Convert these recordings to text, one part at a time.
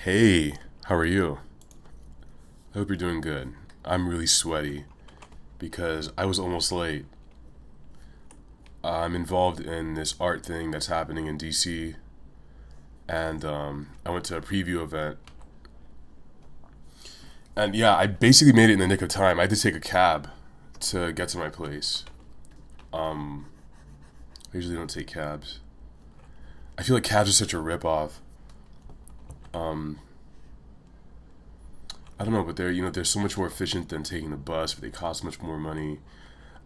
Hey, how are you? I hope you're doing good. I'm really sweaty because I was almost late. I'm involved in this art thing that's happening in DC, and I went to a preview event. And yeah, I basically made it in the nick of time. I had to take a cab to get to my place. Um, I usually don't take cabs. I feel like cabs are such a ripoff. Um, I don't know, but they're so much more efficient than taking the bus, but they cost much more money.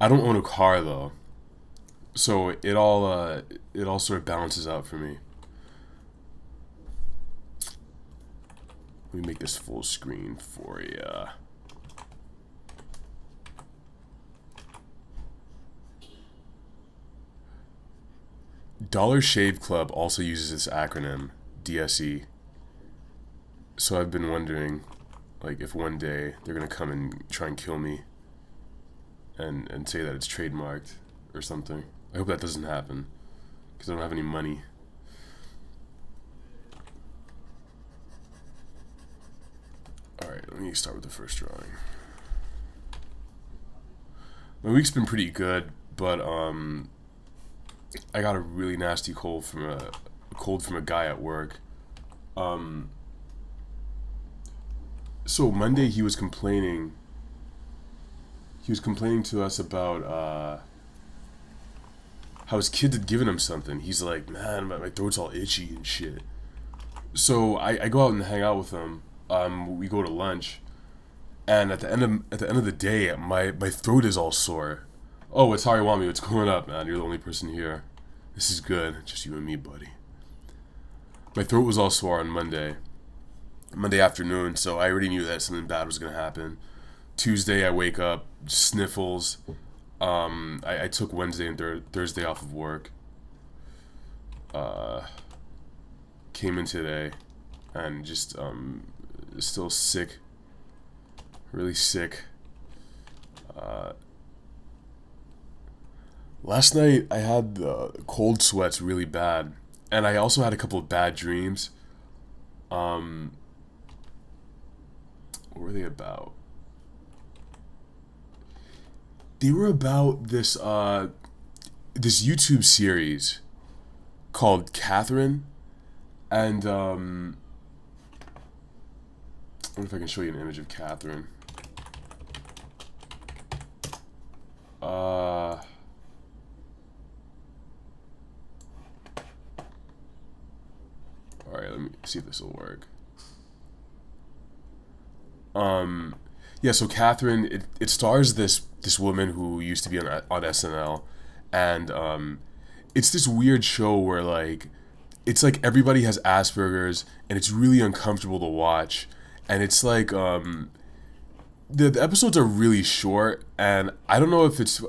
I don't own a car though, so it all sort of balances out for me. Let me make this full screen for you. Dollar Shave Club also uses this acronym, DSE. So I've been wondering, like, if one day they're gonna come and try and kill me and say that it's trademarked or something. I hope that doesn't happen because I don't have any money. All right, let me start with the first drawing. My week's been pretty good, but I got a really nasty cold from a guy at work. Um, so Monday he was complaining. He was complaining to us about how his kids had given him something. He's like, man, my throat's all itchy and shit. So I go out and hang out with him. We go to lunch, and at the end of the day, my throat is all sore. Oh, it's Harry Wami. What's going up, man? You're the only person here. This is good. Just you and me, buddy. My throat was all sore on Monday afternoon, so I already knew that something bad was gonna happen. Tuesday, I wake up, sniffles. I took Wednesday and Thursday off of work. Uh, Came in today, and just still sick, really sick. Uh, Last night I had cold sweats really bad, and I also had a couple of bad dreams. Um, what were they about? They were about this YouTube series called Catherine, and I wonder if I can show you an image of Catherine. Uh, all right, let me see if this will work. Um, yeah, so Catherine, it stars this woman who used to be on SNL, and it's this weird show where like it's like everybody has Asperger's, and it's really uncomfortable to watch, and it's like the episodes are really short, and I don't know if it's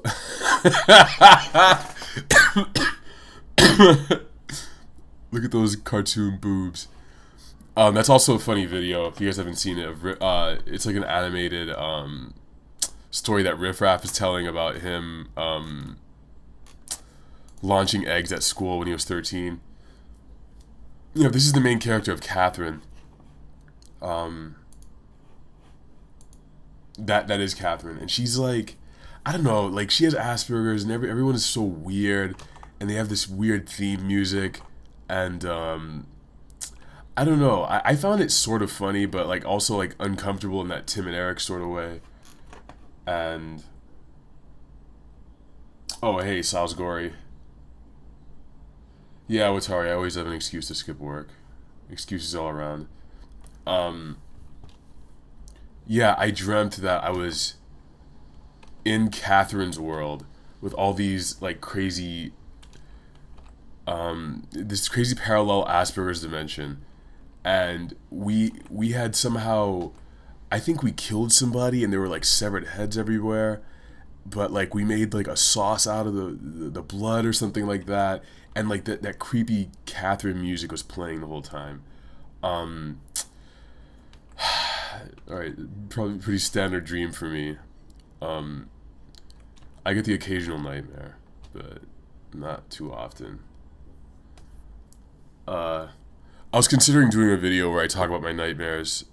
look at those cartoon boobs. That's also a funny video if you guys haven't seen it. It's like an animated story that Riff Raff is telling about him launching eggs at school when he was 13. You know, this is the main character of Catherine. Um, that is Catherine, and she's like, I don't know, like she has Asperger's, and everyone is so weird, and they have this weird theme music, and I don't know. I found it sort of funny, but like also like uncomfortable in that Tim and Eric sort of way. And oh hey, Salisbury. Yeah, Watari. I always have an excuse to skip work. Excuses all around. Um, yeah, I dreamt that I was in Catherine's world with all these like crazy, this crazy parallel Asperger's dimension, and we had somehow, I think we killed somebody, and there were like severed heads everywhere, but like we made like a sauce out of the blood or something like that, and like that creepy Catherine music was playing the whole time. Um, all right, probably pretty standard dream for me. Um, I get the occasional nightmare, but not too often. Uh, I was considering doing a video where I talk about my nightmares,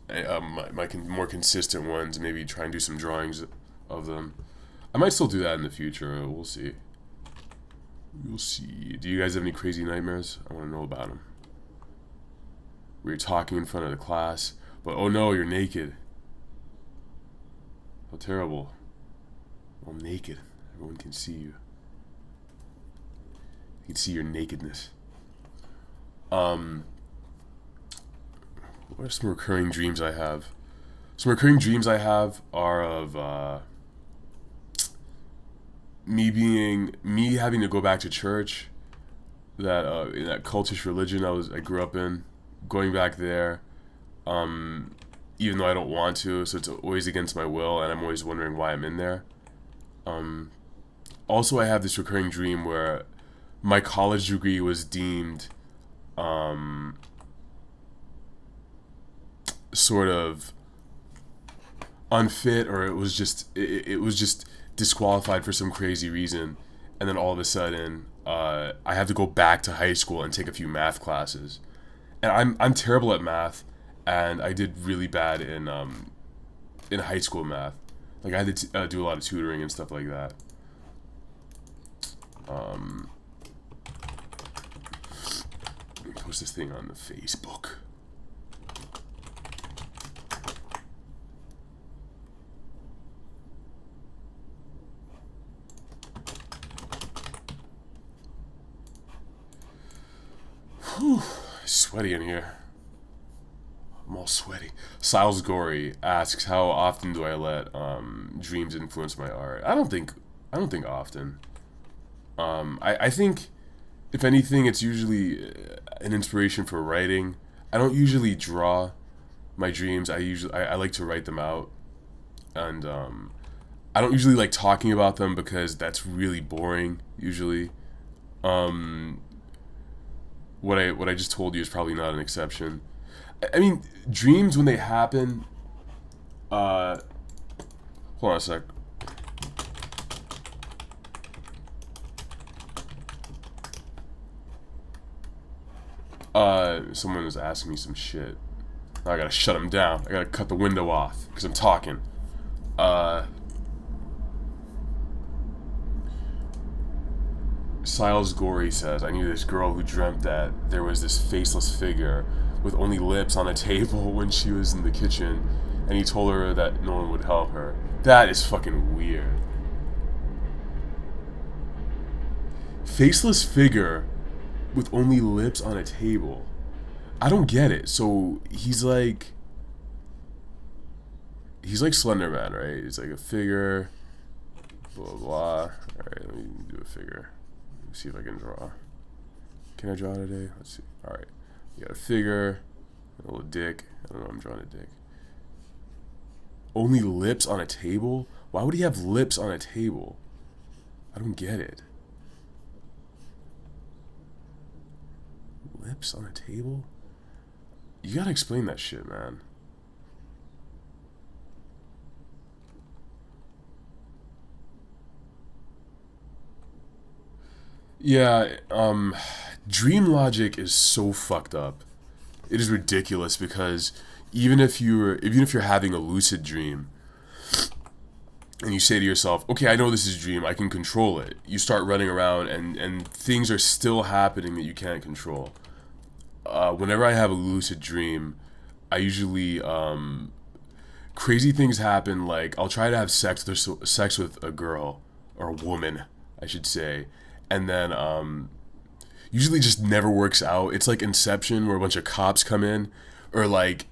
more consistent ones, maybe try and do some drawings of them. I might still do that in the future. We'll see. We'll see. Do you guys have any crazy nightmares? I want to know about them. Where you're talking in front of the class, but oh no, you're naked. How terrible. I'm naked. Everyone can see you. You can see your nakedness. What are some recurring dreams I have? Some recurring dreams I have are of me having to go back to church. That in that cultish religion I grew up in, going back there, even though I don't want to, so it's always against my will, and I'm always wondering why I'm in there. Also, I have this recurring dream where my college degree was deemed sort of unfit, or it was just disqualified for some crazy reason, and then all of a sudden I have to go back to high school and take a few math classes, and I'm terrible at math, and I did really bad in high school math. Like I had to do a lot of tutoring and stuff like that. Post this thing on the Facebook. Whew, sweaty in here. I'm all sweaty. Siles Gory asks, how often do I let dreams influence my art? I don't think often. I think, if anything, it's usually an inspiration for writing. I don't usually draw my dreams. I like to write them out, and I don't usually like talking about them because that's really boring. Usually, what I just told you is probably not an exception. I mean, dreams when they happen. Hold on a sec. Someone is asking me some shit. Now I gotta shut him down. I gotta cut the window off because I'm talking. Siles Gory says, I knew this girl who dreamt that there was this faceless figure with only lips on a table when she was in the kitchen, and he told her that no one would help her. That is fucking weird. Faceless figure with only lips on a table. I don't get it. So he's like Slender Man, right? It's like a figure, blah blah blah. Alright, let me do a figure. Let me see if I can draw. Can I draw today? Let's see. Alright. You got a figure, a little dick. I don't know, I'm drawing a dick. Only lips on a table? Why would he have lips on a table? I don't get it. Lips on a table? You gotta explain that shit, man. Yeah, dream logic is so fucked up. It is ridiculous because even if you're having a lucid dream and you say to yourself, okay, I know this is a dream, I can control it. You start running around and things are still happening that you can't control. Whenever I have a lucid dream, I usually crazy things happen. Like I'll try to have sex with a girl or a woman, I should say, and then usually just never works out. It's like Inception, where a bunch of cops come in, or like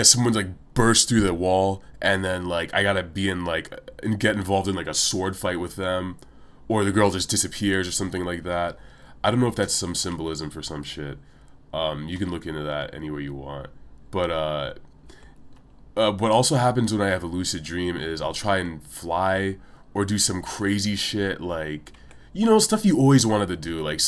someone's like burst through the wall, and then like I gotta be in and get involved in like a sword fight with them, or the girl just disappears or something like that. I don't know if that's some symbolism for some shit. You can look into that any way you want. But what also happens when I have a lucid dream is I'll try and fly or do some crazy shit, like, you know, stuff you always wanted to do, like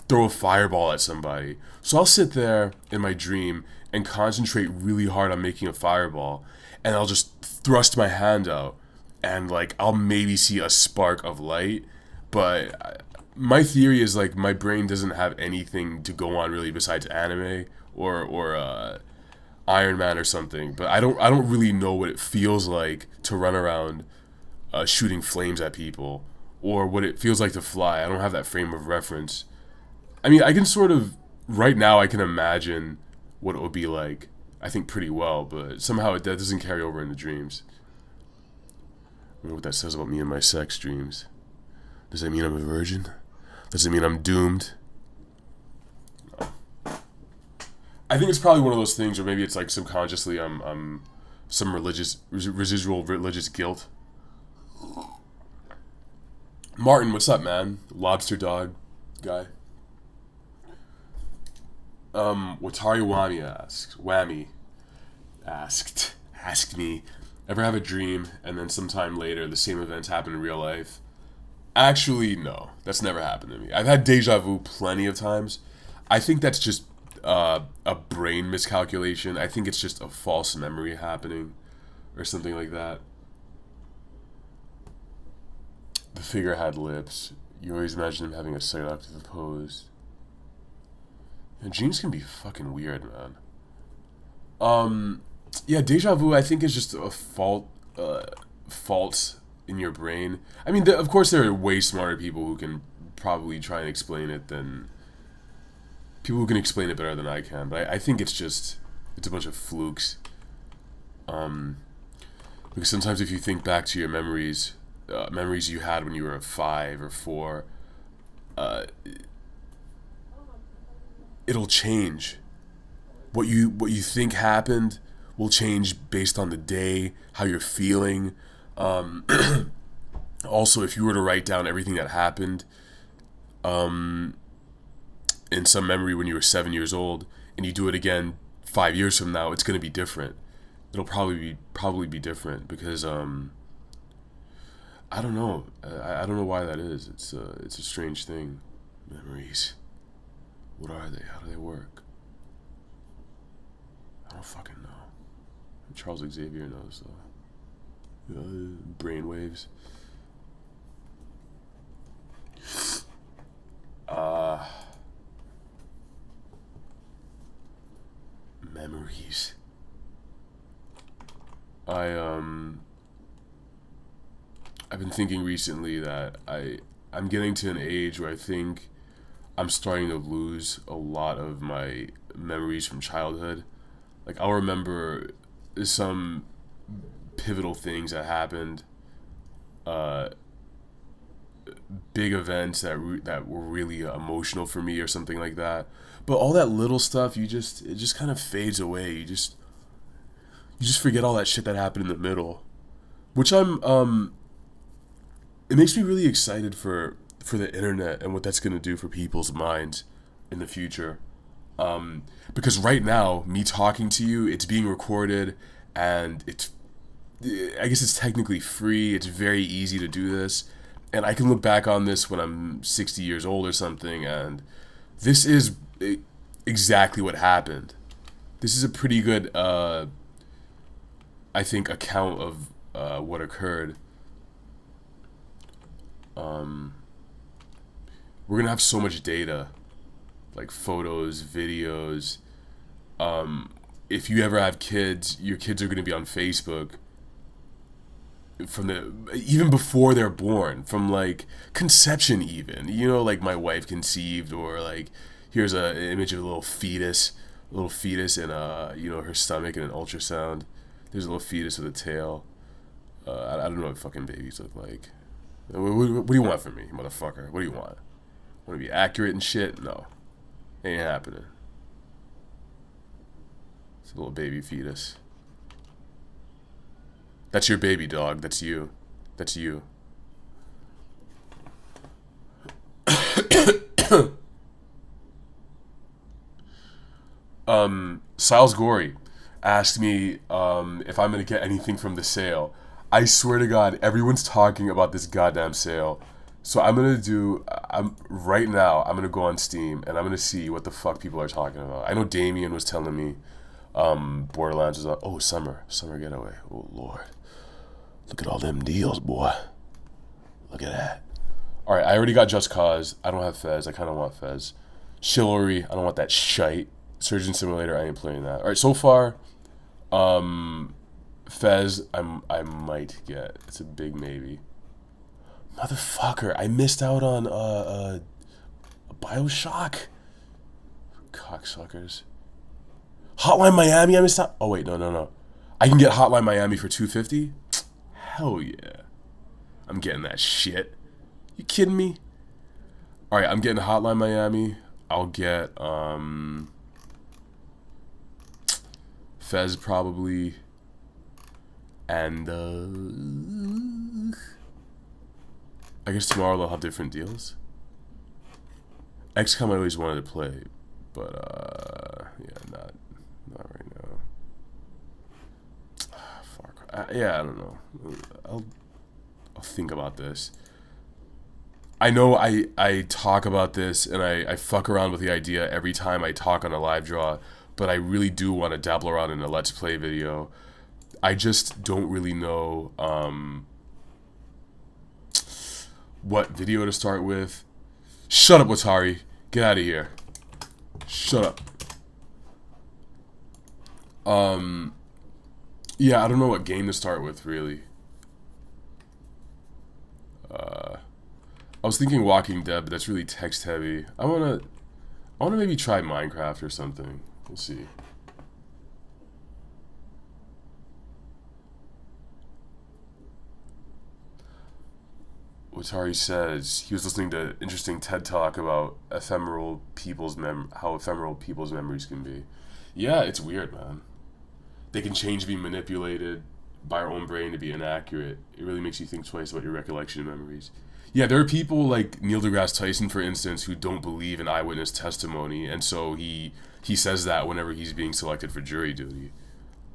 throw a fireball at somebody. So I'll sit there in my dream and concentrate really hard on making a fireball, and I'll just thrust my hand out, and like I'll maybe see a spark of light, but my theory is like my brain doesn't have anything to go on really besides anime or Iron Man or something. But I don't really know what it feels like to run around shooting flames at people, or what it feels like to fly. I don't have that frame of reference. I mean, I can sort of right now I can imagine what it would be like. I think pretty well, but somehow that doesn't carry over into dreams. I wonder what that says about me and my sex dreams. Does that mean I'm a virgin? Does it mean I'm doomed? I think it's probably one of those things, or maybe it's like subconsciously I'm some residual religious guilt. Martin, what's up, man? Lobster dog guy. Watari Whammy asked me, ever have a dream and then sometime later the same events happen in real life? Actually, no. That's never happened to me. I've had deja vu plenty of times. I think that's just a brain miscalculation. I think it's just a false memory happening or something like that. The figure had lips. You always imagine him having a seductive pose. And dreams can be fucking weird, man. Yeah, deja vu I think is just a fault in your brain. I mean, of course there are way smarter people who can probably try and explain it than people who can explain it better than I can. But I think it's a bunch of flukes. Because sometimes if you think back to your memories you had when you were 5 or 4, it'll change. What you think happened will change based on the day, how you're feeling. Also, if you were to write down everything that happened in some memory when you were 7 years old, and you do it again 5 years from now, it's going to be different. It'll probably be different because I don't know. I don't know why that is. It's a strange thing. Memories. What are they? How do they work? I don't fucking know. Charles Xavier knows though. Brainwaves. Memories. I've been thinking recently that I'm getting to an age where I think I'm starting to lose a lot of my memories from childhood. Like, I'll remember some pivotal things that happened, big events that were really emotional for me or something like that. But all that little stuff, it just kind of fades away. You just forget all that shit that happened in the middle, which it makes me really excited for the internet and what that's going to do for people's minds in the future. Because right now, me talking to you, it's being recorded, and I guess it's technically free. It's very easy to do this, and I can look back on this when I'm 60 years old or something, and this is exactly what happened. This is a pretty good, I think, account of what occurred. We're gonna have so much data, like photos, videos. If you ever have kids, your kids are gonna be on Facebook even before they're born, from like conception even. You know, like my wife conceived, or like here's an image of a little fetus in her stomach in an ultrasound. There's a little fetus with a tail. I don't know what fucking babies look like. What do you want from me, motherfucker? What do you want? Want to be accurate and shit? No. Ain't happening. It's a little baby fetus. That's your baby, dog. That's you. That's you. Siles Gory asked me if I'm gonna get anything from the sale. I swear to God, everyone's talking about this goddamn sale. So right now, I'm gonna go on Steam and I'm gonna see what the fuck people are talking about. I know Damien was telling me Borderlands is summer getaway. Oh Lord, look at all them deals, boy. Look at that. All right, I already got Just Cause. I don't have Fez. I kind of want Fez. Chivalry. I don't want that shite. Surgeon Simulator. I ain't playing that. All right, so far, Fez. I might get. It's a big maybe. Motherfucker! I missed out on BioShock. Cocksuckers. Hotline Miami. I missed out. Oh wait, no. I can get Hotline Miami for $250. Hell yeah! I'm getting that shit. You kidding me? All right, I'm getting Hotline Miami. I'll get Fez probably, and I guess tomorrow they'll have different deals. XCOM I always wanted to play, but yeah, not right now. Far Cry. Yeah, I don't know. I'll think about this. I know I talk about this and I fuck around with the idea every time I talk on a LiveDraw, but I really do want to dabble around in a Let's Play video. I just don't really know what video to start with. Shut up, Watari. Get out of here. Shut up. Yeah, I don't know what game to start with, really. I was thinking Walking Dead, but that's really text heavy. I wanna maybe try Minecraft or something. We'll see. Watari says he was listening to an interesting TED Talk about how ephemeral people's memories can be. Yeah, it's weird, man. They can change, be manipulated by our own brain to be inaccurate. It really makes you think twice about your recollection memories. Yeah, there are people like Neil deGrasse Tyson, for instance, who don't believe in eyewitness testimony, and so he says that whenever he's being selected for jury duty.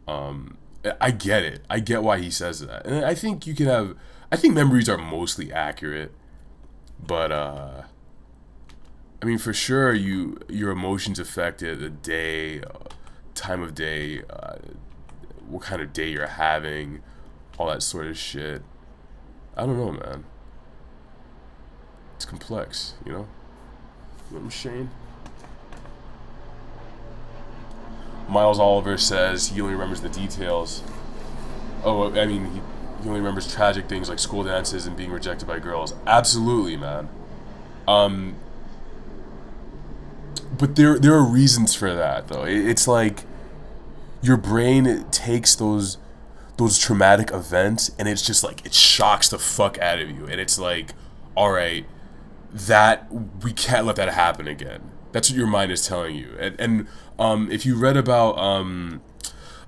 I get it. I get why he says that, and I think you can have. I think memories are mostly accurate, but I mean, for sure, your emotions affect it. The day, time of day, what kind of day you're having, all that sort of shit. I don't know, man. It's complex, you know? You know what I'm saying? Miles Oliver says he only remembers the details. Oh, I mean, he only remembers tragic things like school dances and being rejected by girls. Absolutely, man. But there are reasons for that, though. It's like your brain takes those traumatic events and it's just like it shocks the fuck out of you, and it's like, all right, that we can't let that happen again. That's what your mind is telling you. And if you read about a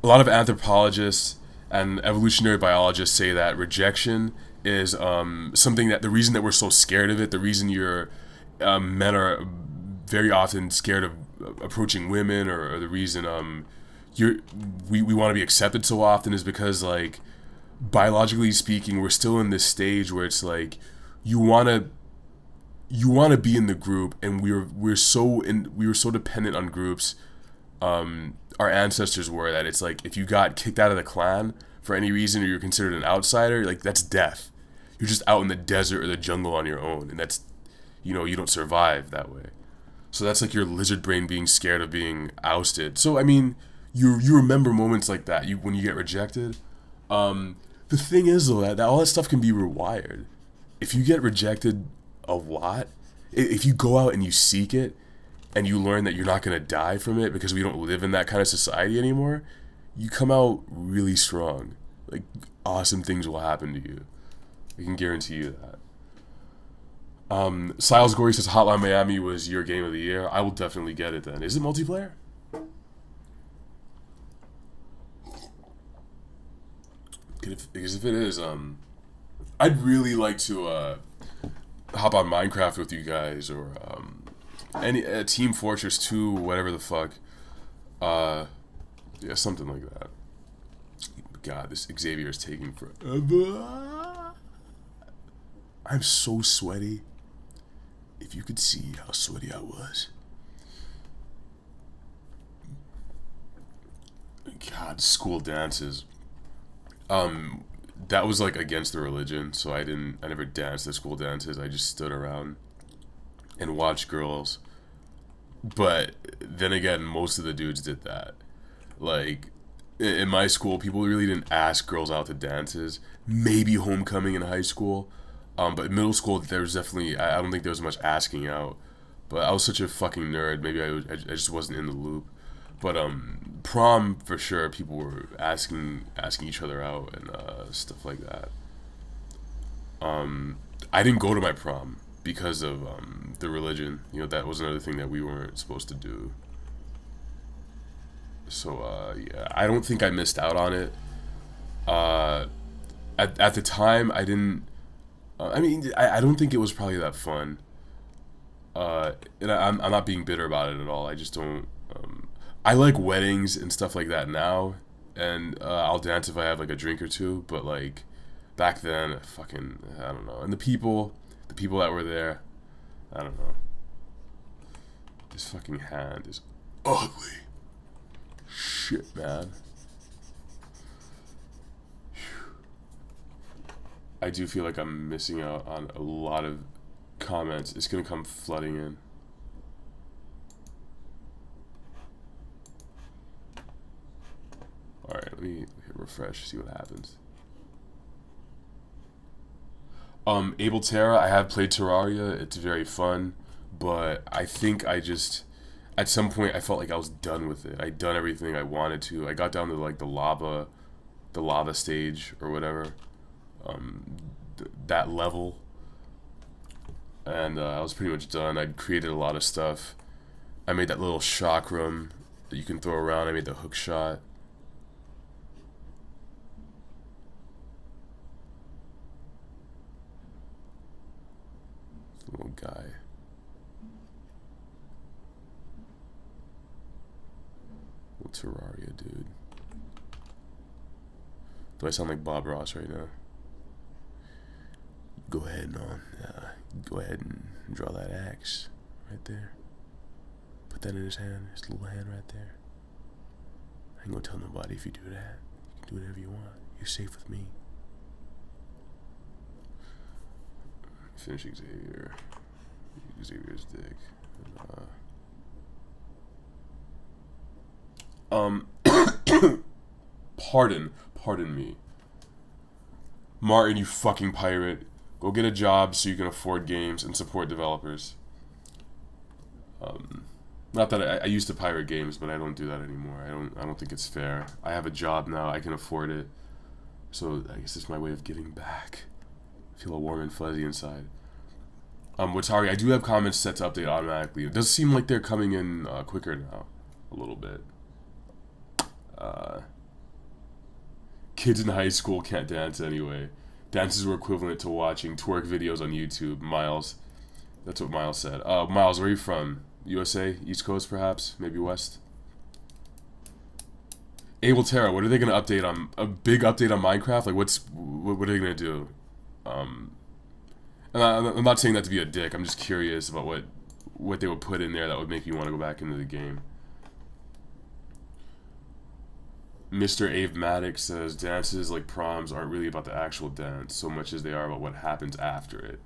lot of anthropologists and evolutionary biologists say that rejection is something that the reason that we're so scared of it, the reason men are very often scared of approaching women, or the reason we want to be accepted so often is because, like, biologically speaking, we're still in this stage where it's like you want to be in the group, and we were so dependent on groups. Our ancestors were, that it's like if you got kicked out of the clan for any reason, or you're considered an outsider, like, that's death. You're just out in the desert or the jungle on your own, and that's, you don't survive that way. So that's like your lizard brain being scared of being ousted. So I mean, you remember moments like that when you get rejected. The thing is, though, that all that stuff can be rewired. If you get rejected a lot, if you go out and you seek it, and you learn that you're not going to die from it because we don't live in that kind of society anymore, you come out really strong. Like, awesome things will happen to you. I can guarantee you that. Siles Gory says Hotline Miami was your game of the year. I will definitely get it then. Is it multiplayer? Because if it is, I'd really like to hop on Minecraft with you guys, or any Team Fortress 2, whatever the fuck. Yeah, something like that. God, this Xavier is taking forever. I'm so sweaty. If you could see how sweaty I was. God, school dances. that was like against the religion, so I never danced at school dances. I just stood around and watched girls. But then again, most of the dudes did that. Like in my school, people really didn't ask girls out to dances. Maybe homecoming in high school, but in middle school there was definitely I don't think there was much asking out. But I was such a fucking nerd. Maybe I just wasn't in the loop. But prom for sure, people were asking each other out and stuff like that. I didn't go to my prom because of the religion. You know, that was another thing that we weren't supposed to do. So yeah, I don't think I missed out on it. Uh, at the time, I didn't. I mean, I don't think it was probably that fun. And I'm not being bitter about it at all. I just don't. I like weddings and stuff like that now, and I'll dance if I have like a drink or two. But like back then, fucking I don't know. And the people that were there, I don't know. This fucking hand is ugly. Shit, man. I do feel like I'm missing out on a lot of comments. It's gonna come flooding in. Alright, let me hit refresh, see what happens. Abel Terra, I have played Terraria. It's very fun, but I think I just at some point I felt like I was done with it. I'd done everything I wanted to. I got down to like the lava stage or whatever, that level, and I was pretty much done. I'd created a lot of stuff. I made that little shock room that you can throw around. I made the hook shot. Little guy. Little Terraria, dude. Do I sound like Bob Ross right now? Go ahead and draw that axe right there. Put that in his hand, his little hand right there. I ain't gonna tell nobody if you do that. You can do whatever you want. You're safe with me. Finish Xavier. Xavier's dick. Pardon me. Martin, you fucking pirate. Go get a job so you can afford games and support developers. Not that I used to pirate games, but I don't do that anymore. I don't think it's fair. I have a job now. I can afford it. So I guess it's my way of giving back. I feel all warm and fuzzy inside. Watari, I do have comments set to update automatically. It does seem like they're coming in quicker now, a little bit. Kids in high school can't dance anyway. Dances were equivalent to watching twerk videos on YouTube. Miles, that's what Miles said. Miles, where are you from? USA, East Coast, perhaps, maybe West. Abel Terra, what are they gonna update on? A big update on Minecraft? Like, what are they gonna do? And I'm not saying that to be a dick. I'm just curious about what they would put in there that would make me want to go back into the game. Mr. Avematic says dances like proms aren't really about the actual dance so much as they are about what happens after it.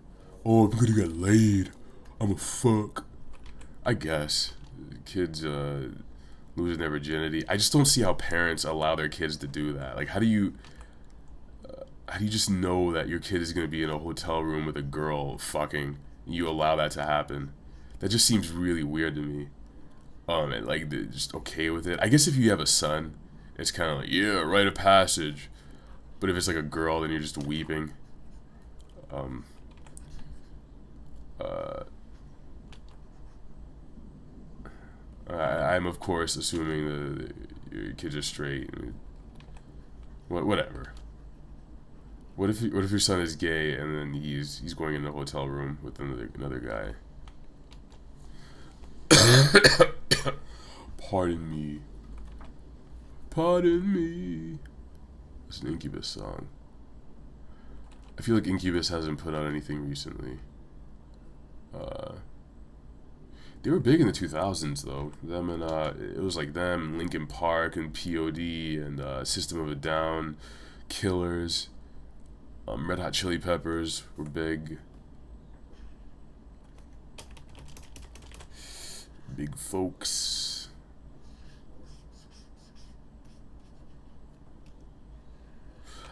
Oh, I'm gonna get laid. I'm a fuck. I guess kids losing their virginity. I just don't see how parents allow their kids to do that. Like, how do you just know that your kid is going to be in a hotel room with a girl fucking, you allow that to happen? That just seems really weird to me. And like, they're just okay with it. I guess if you have a son, it's kind of like, yeah, rite of passage. But if it's like a girl, then you're just weeping. I'm of course assuming that your kids are straight. Whatever. What if your son is gay and then he's going in a hotel room with another guy? Pardon me. Pardon me. It's an Incubus song. I feel like Incubus hasn't put out anything recently. They were big in the 2000s though. Them and it was like them, Linkin Park and POD and System of a Down, Killers. Red Hot Chili Peppers were big. Big folks.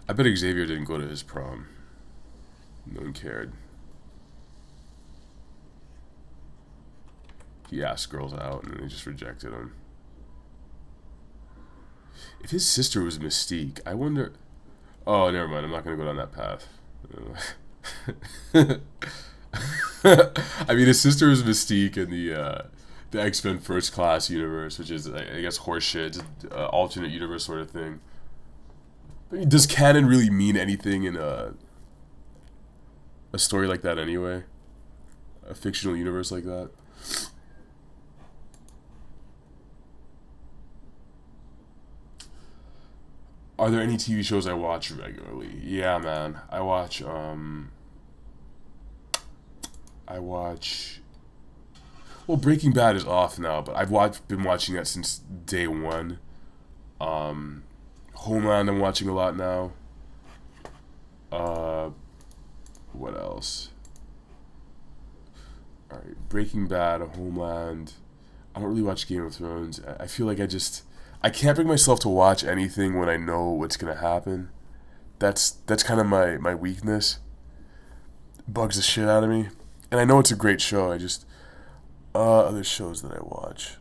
I bet Xavier didn't go to his prom. No one cared. He asked girls out and they just rejected him. If his sister was Mystique, I wonder... Oh, never mind. I'm not going to go down that path. I mean, his sister was Mystique in the X-Men First Class universe, which is, I guess, horseshit. Alternate universe sort of thing. I mean, does canon really mean anything in a story like that anyway? A fictional universe like that? Are there any TV shows I watch regularly? Yeah, man. I watch, well, Breaking Bad is off now, but been watching that since day one. Homeland I'm watching a lot now. What else? Alright, Breaking Bad, Homeland. I don't really watch Game of Thrones. I feel like I can't bring myself to watch anything when I know what's gonna happen. That's kind of my weakness. Bugs the shit out of me. And I know it's a great show, other shows that I watch.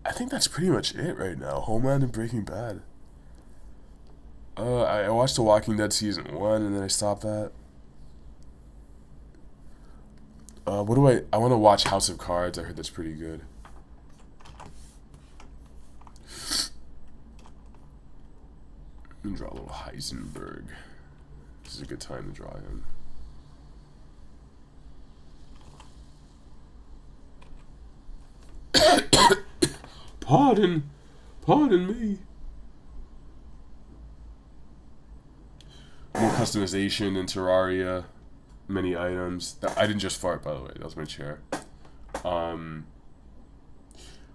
I think that's pretty much it right now. Homeland and Breaking Bad. I watched The Walking Dead season 1 and then I stopped that. I want to watch House of Cards. I heard that's pretty good. Let me draw a little Heisenberg. This is a good time to draw him. Pardon me. More customization in Terraria. Many items. I didn't just fart, by the way. That was my chair.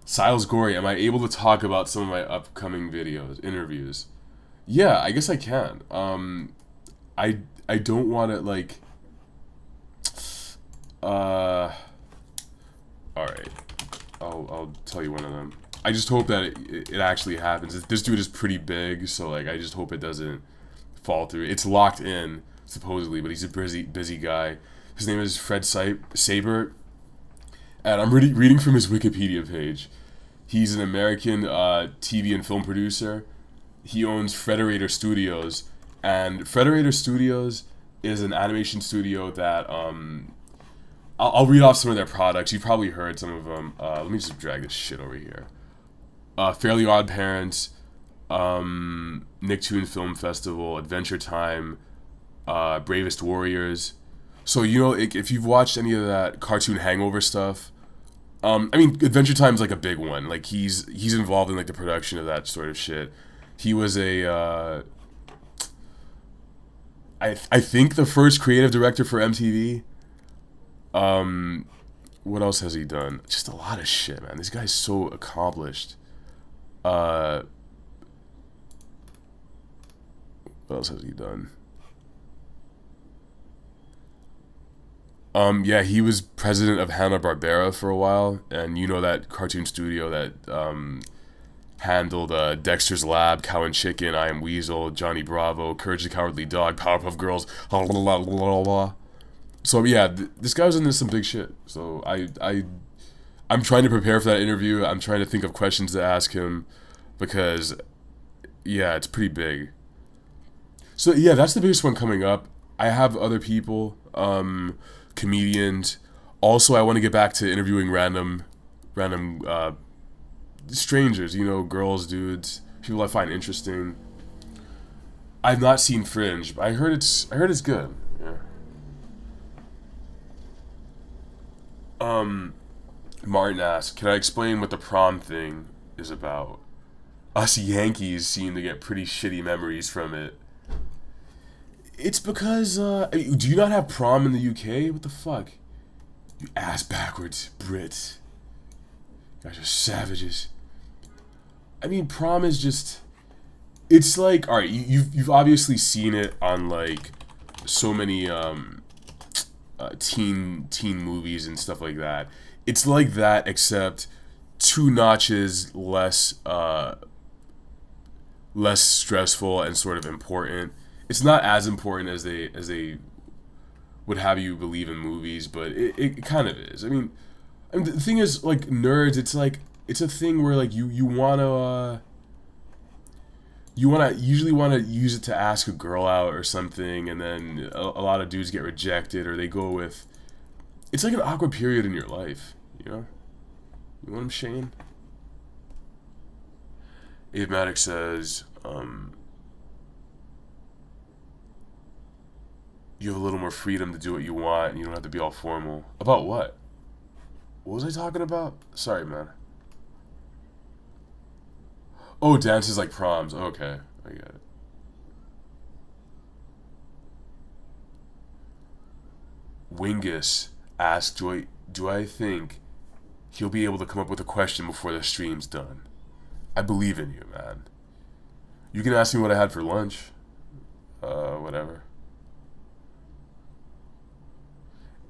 Siles Gory, am I able to talk about some of my upcoming interviews? Yeah, I guess I can. I don't want to, like... Alright. I'll tell you one of them. I just hope that it actually happens. This dude is pretty big, so, like, I just hope it doesn't fall through. It's locked in, supposedly, but he's a busy guy. His name is Fred Sabert, and I'm reading from his Wikipedia page. He's an American TV and film producer. He owns Frederator Studios, and Frederator Studios is an animation studio that I'll read off some of their products. You've probably heard some of them. Let me just drag this shit over here. Fairly Odd Parents, Nicktoon Film Festival, Adventure Time, Bravest Warriors. So, you know, if you've watched any of that cartoon Hangover stuff, I mean, Adventure Time's like a big one. Like, he's involved in, like, the production of that sort of shit. He was I think the first creative director for MTV. What else has he done? Just a lot of shit, man. This guy's so accomplished. What else has he done? Yeah, he was president of Hanna-Barbera for a while, and you know that cartoon studio that handled Dexter's Lab, Cow and Chicken, I Am Weasel, Johnny Bravo, Courage the Cowardly Dog, Powerpuff Girls, blah, blah, blah, blah, blah. So yeah, this guy was into some big shit. So I'm trying to prepare for that interview. I'm trying to think of questions to ask him because, yeah, it's pretty big. So yeah, that's the biggest one coming up. I have other people, comedians. Also, I want to get back to interviewing random strangers. You know, girls, dudes, people I find interesting. I've not seen Fringe, but I heard it's good. Yeah. Martin asked, can I explain what the prom thing is about? Us Yankees seem to get pretty shitty memories from it. It's because, do you not have prom in the UK? What the fuck? You ass backwards Brits. You guys are savages. I mean, prom is just... it's like, all right, you've obviously seen it on like so many teen movies and stuff like that. It's like that, except two notches less stressful and sort of important. It's not as important as they would have you believe in movies, but it kind of is. I mean, the thing is, like, nerds, it's like, it's a thing where, like, you usually want to use it to ask a girl out or something, and then a lot of dudes get rejected, or they go with, it's like an awkward period in your life, you know? You know what I'm saying? Abe Maddox says, you have a little more freedom to do what you want, and you don't have to be all formal. About what? What was I talking about? Sorry, man. Oh, dances like proms. Okay, I get it. Wingus asked, do I think he'll be able to come up with a question before the stream's done? I believe in you, man. You can ask me what I had for lunch. Whatever.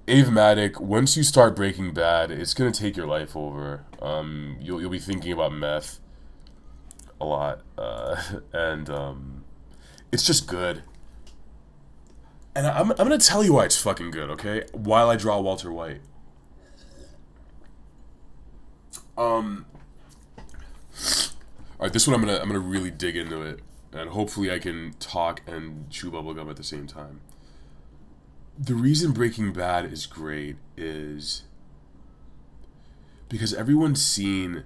Avematic, once you start Breaking Bad, it's gonna take your life over. You'll be thinking about meth a lot, and it's just good. And I'm gonna tell you why it's fucking good, okay? While I draw Walter White. All right, this one I'm gonna really dig into it, and hopefully I can talk and chew bubblegum at the same time. The reason Breaking Bad is great is because everyone's seen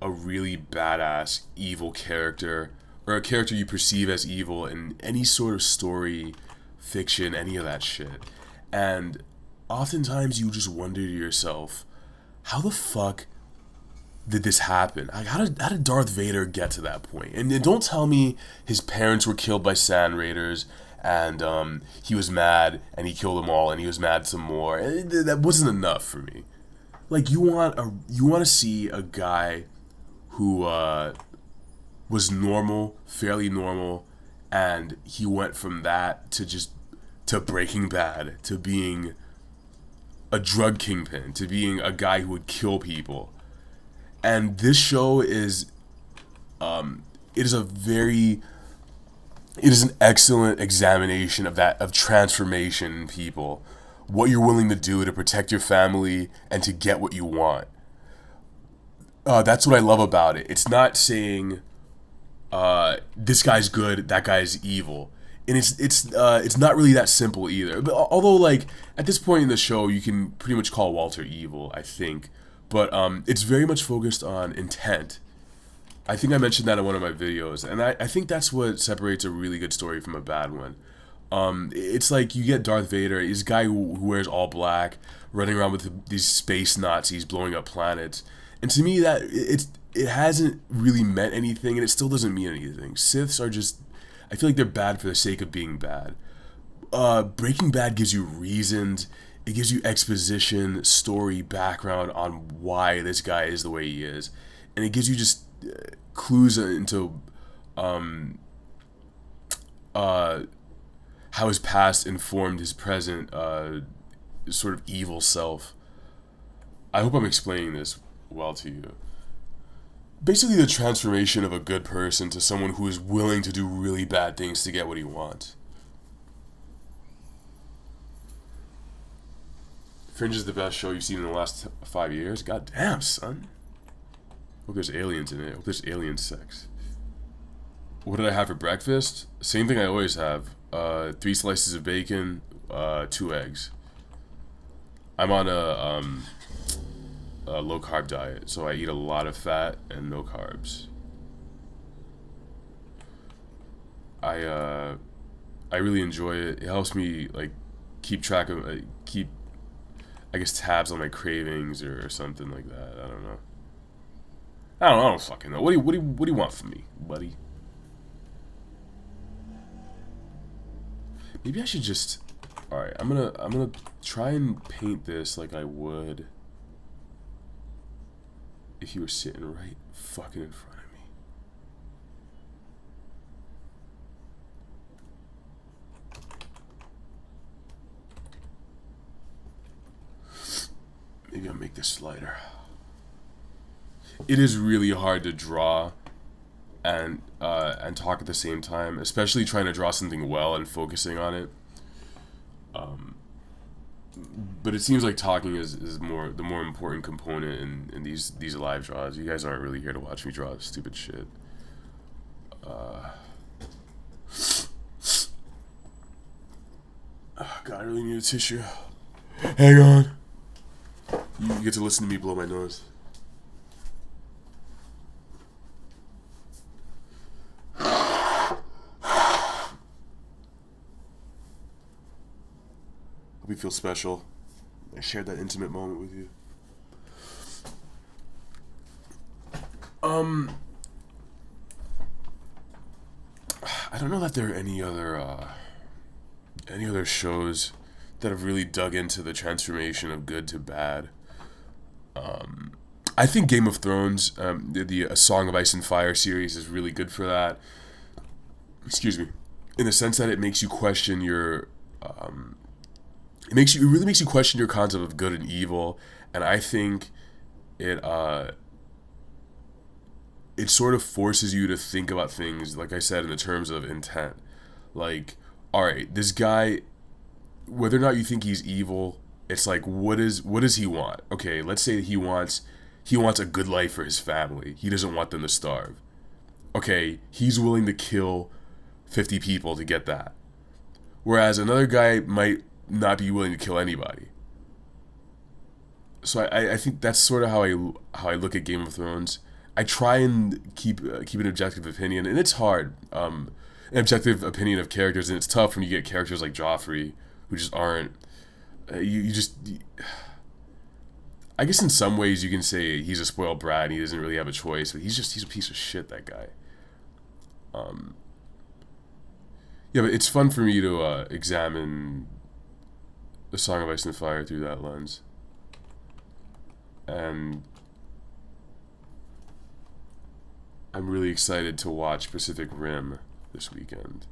a really badass evil character, or a character you perceive as evil in any sort of story, fiction, any of that shit. And oftentimes you just wonder to yourself, how the fuck did this happen? Like, how did Darth Vader get to that point? And don't tell me his parents were killed by sand raiders, and he was mad and he killed them all, and he was mad some more. That wasn't enough for me. Like, you want to see a guy who was normal, fairly normal, and he went from that to Breaking Bad, to being a drug kingpin, to being a guy who would kill people. And this show is it is an excellent examination of that, of transformation in people, what you're willing to do to protect your family and to get what you want. That's what I love about it. It's not saying this guy's good, that guy's evil, and it's not really that simple either. But although, like, at this point in the show, you can pretty much call Walter evil, I think. But it's very much focused on intent. I think I mentioned that in one of my videos, and I think that's what separates a really good story from a bad one. It's like you get Darth Vader, he's a guy who wears all black, running around with these space Nazis blowing up planets. And to me, that it hasn't really meant anything, and it still doesn't mean anything. Siths are just, I feel like they're bad for the sake of being bad. Breaking Bad gives you reasons, it gives you exposition, story, background on why this guy is the way he is, and it gives you just clues into how his past informed his present sort of evil self. I hope I'm explaining this well to you. Basically, the transformation of a good person to someone who is willing to do really bad things to get what he wants. Fringe is the best show you've seen in the last 5 years? God damn, son. Hope there's aliens in it. Hope there's alien sex. What did I have for breakfast? Same thing I always have. 3 slices of bacon, 2 eggs. I'm on a low carb diet, so I eat a lot of fat and no carbs. I really enjoy it. It helps me, like, keep track of I guess tabs on my cravings or something like that. I don't know. I don't fucking know. What do you want from me, buddy? Maybe I should just. All right, I'm gonna try and paint this like I would if you were sitting right fucking in front of me. Maybe I'll make this lighter. It is really hard to draw and talk at the same time, especially trying to draw something well and focusing on it. But it seems like talking is more the more important component in these live draws. You guys aren't really here to watch me draw stupid shit. Oh, God, I really need a tissue. Hang on. You get to listen to me blow my nose. Hope you feel special. I shared that intimate moment with you. I don't know that there are any other shows that have really dug into the transformation of good to bad. I think Game of Thrones, the A Song of Ice and Fire series, is really good for that. Excuse me, in the sense that it makes you question your, it really makes you question your concept of good and evil, and I think it sort of forces you to think about things, like I said, in the terms of intent. Like, all right, this guy, whether or not you think he's evil, it's like, what does he want? Okay, let's say that he wants a good life for his family. He doesn't want them to starve. Okay, he's willing to kill 50 people to get that. Whereas another guy might not be willing to kill anybody. So I think that's sort of how I look at Game of Thrones. I try and keep an objective opinion, and it's hard. An objective opinion of characters, and it's tough when you get characters like Joffrey who just aren't. I guess in some ways you can say he's a spoiled brat and he doesn't really have a choice, but he's a piece of shit, that guy. Yeah, but it's fun for me to examine The Song of Ice and Fire through that lens. And I'm really excited to watch Pacific Rim this weekend.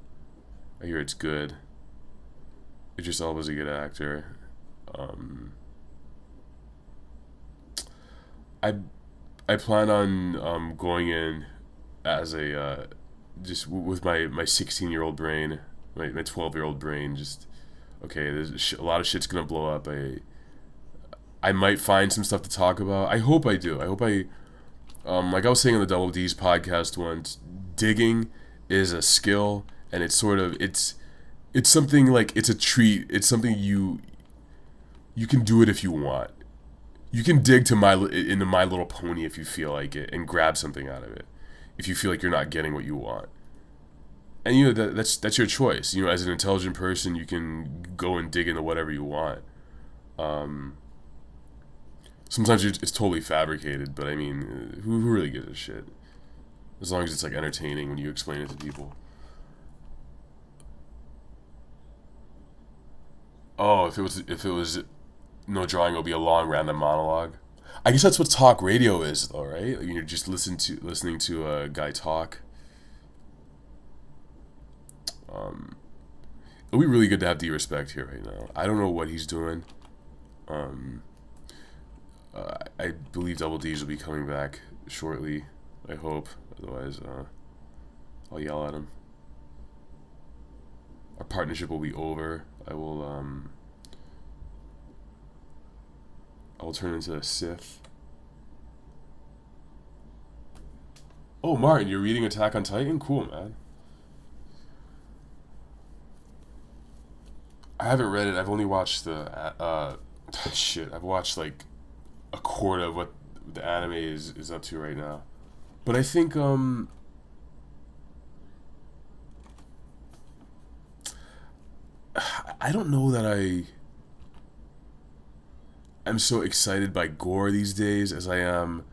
I hear it's good. Idris Elba's a good actor. I plan on going in as a just with my 16-year-old brain, my 12-year-old brain. Just okay, there's a lot of shit's gonna blow up. I might find some stuff to talk about. I hope I do. I hope I like I was saying on the Double D's podcast once, digging is a skill, and it's sort of it's something like it's a treat. It's something you can do it if you want. You can dig into My Little Pony if you feel like it and grab something out of it if you feel like you're not getting what you want. And you know that's your choice. You know, as an intelligent person, you can go and dig into whatever you want. Sometimes it's totally fabricated, but I mean, who really gives a shit? As long as it's like entertaining when you explain it to people. Oh, if it was no drawing, it'll be a long random monologue. I guess that's what talk radio is, though, right? Like, you're just listening to a guy talk. It'll be really good to have D-Respect here right now. I don't know what he's doing. I believe Double D's will be coming back shortly. I hope. Otherwise, I'll yell at him. Our partnership will be over. I will turn into a Sith. Oh, Martin, you're reading Attack on Titan? Cool, man. I haven't read it. I've only watched the shit. I've watched like a quarter of what the anime is up to right now. But I think I don't know that I'm so excited by gore these days as I am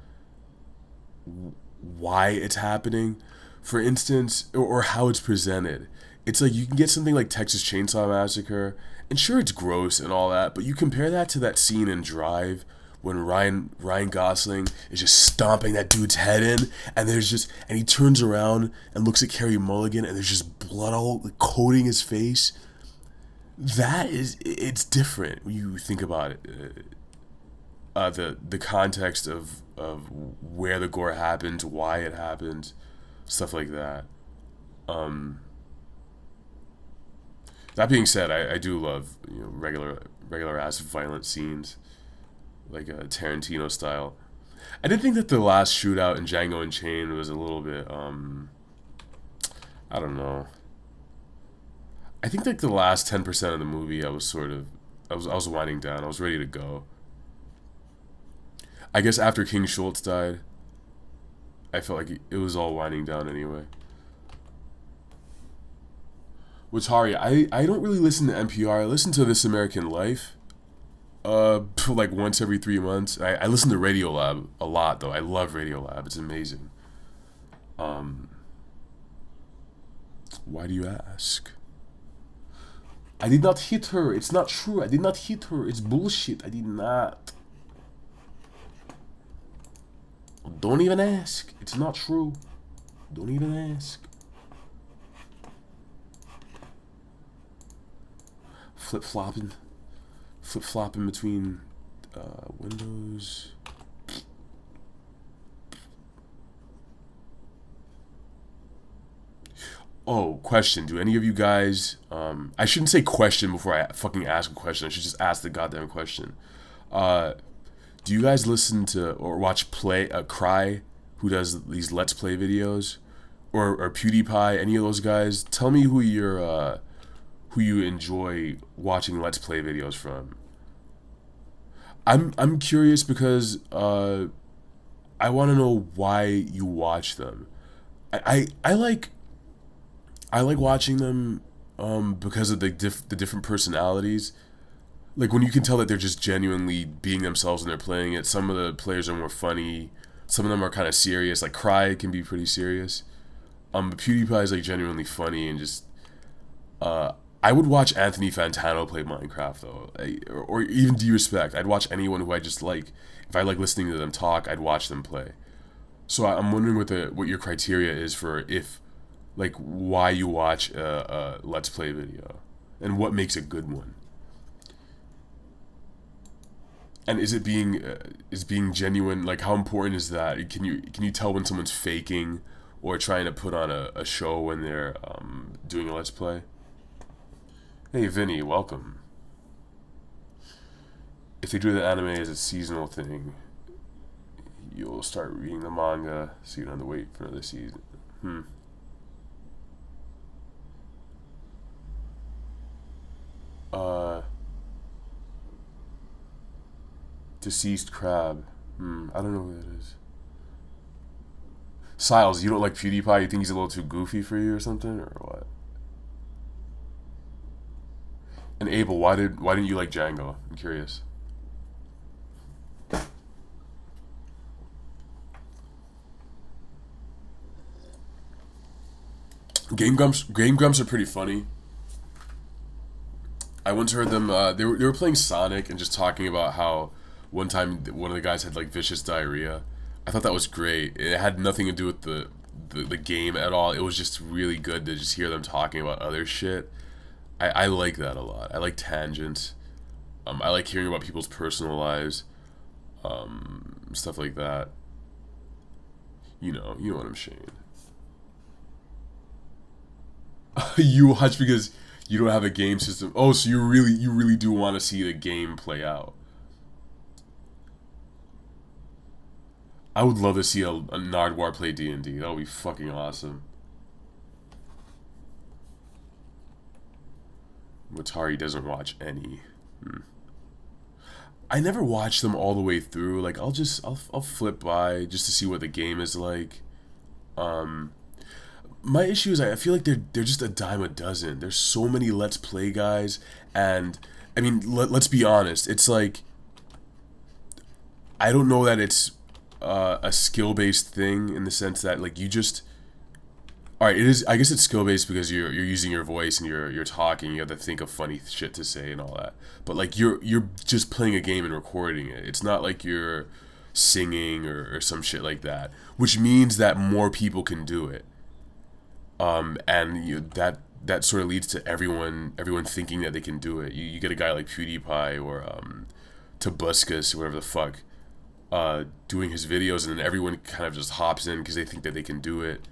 why it's happening. For instance, or how it's presented. It's like you can get something like Texas Chainsaw Massacre, and sure it's gross and all that, but you compare that to that scene in Drive when Ryan Gosling is just stomping that dude's head in, and he turns around and looks at Carey Mulligan, and there's just blood all coating his face. It's different when you think about it. the context of where the gore happened, why it happened, stuff like that. Um, that being said, I do love, you know, regular ass violent scenes like a Tarantino style. I did think that the last shootout in Django Unchained was a little bit I don't know. I think like the last 10% of the movie, I was winding down. I was ready to go. I guess after King Schultz died, I felt like it was all winding down anyway. Watari, I don't really listen to NPR. I listen to This American Life. Like once every 3 months. I listen to Radio Lab a lot though. I love Radio Lab. It's amazing. Um, why do you ask? I did not hit her. It's not true. I did not hit her. It's bullshit. I did not. Don't even ask. It's not true. Don't even ask. Flip flopping. Flip flopping between windows. Oh, question. Do any of you guys... I shouldn't say question before I fucking ask a question. I should just ask the goddamn question. Uh, do you guys listen to or watch Cry, who does these Let's Play videos? Or PewDiePie, any of those guys? Tell me who you enjoy watching Let's Play videos from. I'm curious because I want to know why you watch them. I like watching them because of the different personalities. Like when you can tell that they're just genuinely being themselves when they're playing it. Some of the players are more funny. Some of them are kind of serious. Like Cry can be pretty serious. But PewDiePie is like genuinely funny and just. I would watch Anthony Fantano play Minecraft though, or even D-Respect. I'd watch anyone who I just like. If I like listening to them talk, I'd watch them play. So I'm wondering what your criteria is for like why you watch a Let's Play video, and what makes a good one. And is it being genuine? Like how important is that? Can you tell when someone's faking or trying to put on a show when they're doing a Let's Play? Hey Vinny, welcome. If they do the anime as a seasonal thing, you'll start reading the manga, so you don't have to wait for another season. Uh, Deceased Crab. I don't know who that is. Siles, you don't like PewDiePie? You think he's a little too goofy for you or something, or what? And Abel, why didn't you like Django? I'm curious. Game Grumps are pretty funny. I once heard them. They were playing Sonic and just talking about how one time one of the guys had like vicious diarrhea. I thought that was great. It had nothing to do with the game at all. It was just really good to just hear them talking about other shit. I like that a lot. I like tangents. I like hearing about people's personal lives, stuff like that. You know what I'm saying. You watch because you don't have a game system. Oh, so you really do want to see the game play out. I would love to see a Nardwar play D&D. That would be fucking awesome. Watari doesn't watch any. I never watch them all the way through. Like I'll flip by just to see what the game is like. My issue is I feel like they're just a dime a dozen. There's so many Let's Play guys, and I mean let's be honest. It's like I don't know that it's a skill based thing in the sense that like you just. Alright, it is. I guess it's skill based because you're using your voice and you're talking. You have to think of funny shit to say and all that. But like you're just playing a game and recording it. It's not like you're singing or some shit like that. Which means that more people can do it. And that sort of leads to everyone thinking that they can do it. You get a guy like PewDiePie or Tobuscus, whatever the fuck, doing his videos, and then everyone kind of just hops in because they think that they can do it.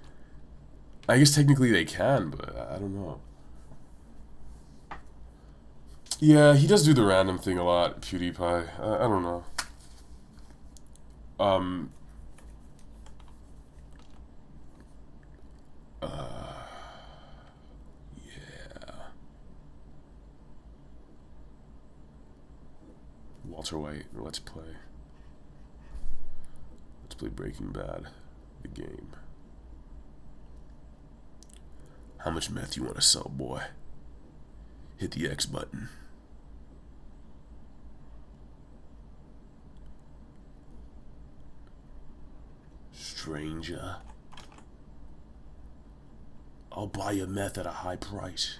I guess technically they can, but I don't know. Yeah, he does do the random thing a lot, PewDiePie. I don't know. Yeah. Walter White, let's play. Let's play Breaking Bad, the game. How much meth you want to sell, boy? Hit the X button. Stranger. I'll buy your meth at a high price.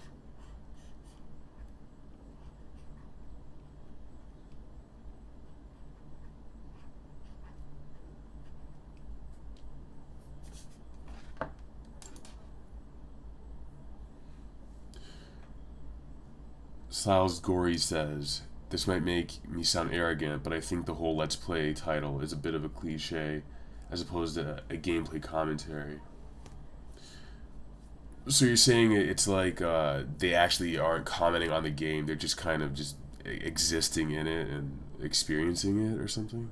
Styles Gory says, this might make me sound arrogant, but I think the whole Let's Play title is a bit of a cliche as opposed to a gameplay commentary. So you're saying it's like they actually aren't commenting on the game, they're just kind of just existing in it and experiencing it or something?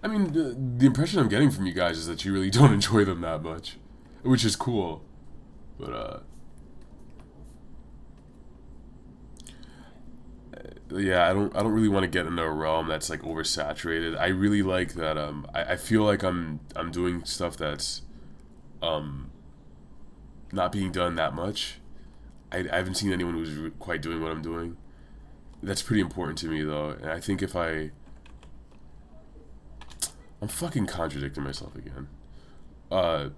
I mean, the impression I'm getting from you guys is that you really don't enjoy them that much, which is cool. But yeah, I don't really want to get into a realm that's like oversaturated. I really like that. I feel like I'm doing stuff that's not being done that much. I haven't seen anyone who's quite doing what I'm doing. That's pretty important to me, though. And I think if I'm fucking contradicting myself again. But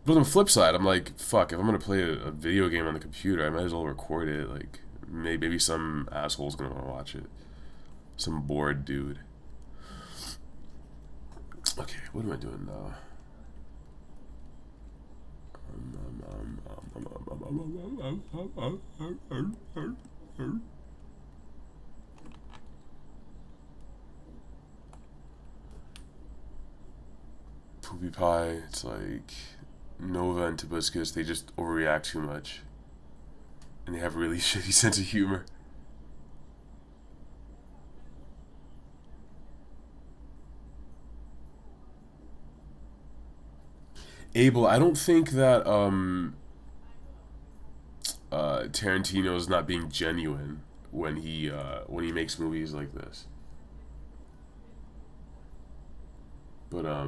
on the flip side, I'm like, fuck, if I'm gonna play a video game on the computer, I might as well record it. Like, maybe some asshole's gonna wanna watch it. Some bored dude. Okay, what am I doing now? Poopy Pie, it's like Nova and Tobuscus, they just overreact too much. And they have a really shitty sense of humor. Abel, I don't think that Tarantino's not being genuine when he makes movies like this. But I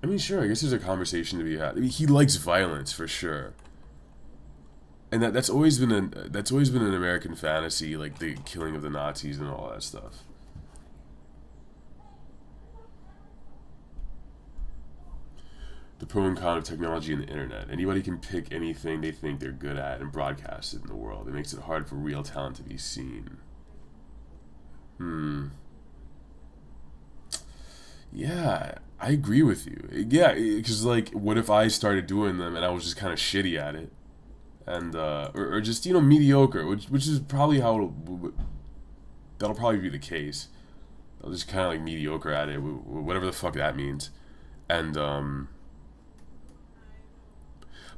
mean, sure, I guess there's a conversation to be had. I mean, he likes violence for sure. And that's always been an American fantasy, like the killing of the Nazis and all that stuff. The pro and con of technology and the internet. Anybody can pick anything they think they're good at and broadcast it in the world. It makes it hard for real talent to be seen. Yeah, I agree with you. Yeah, because like, what if I started doing them and I was just kind of shitty at it, and or just mediocre, which is probably that'll probably be the case. I'll just kind of like mediocre at it, whatever the fuck that means, and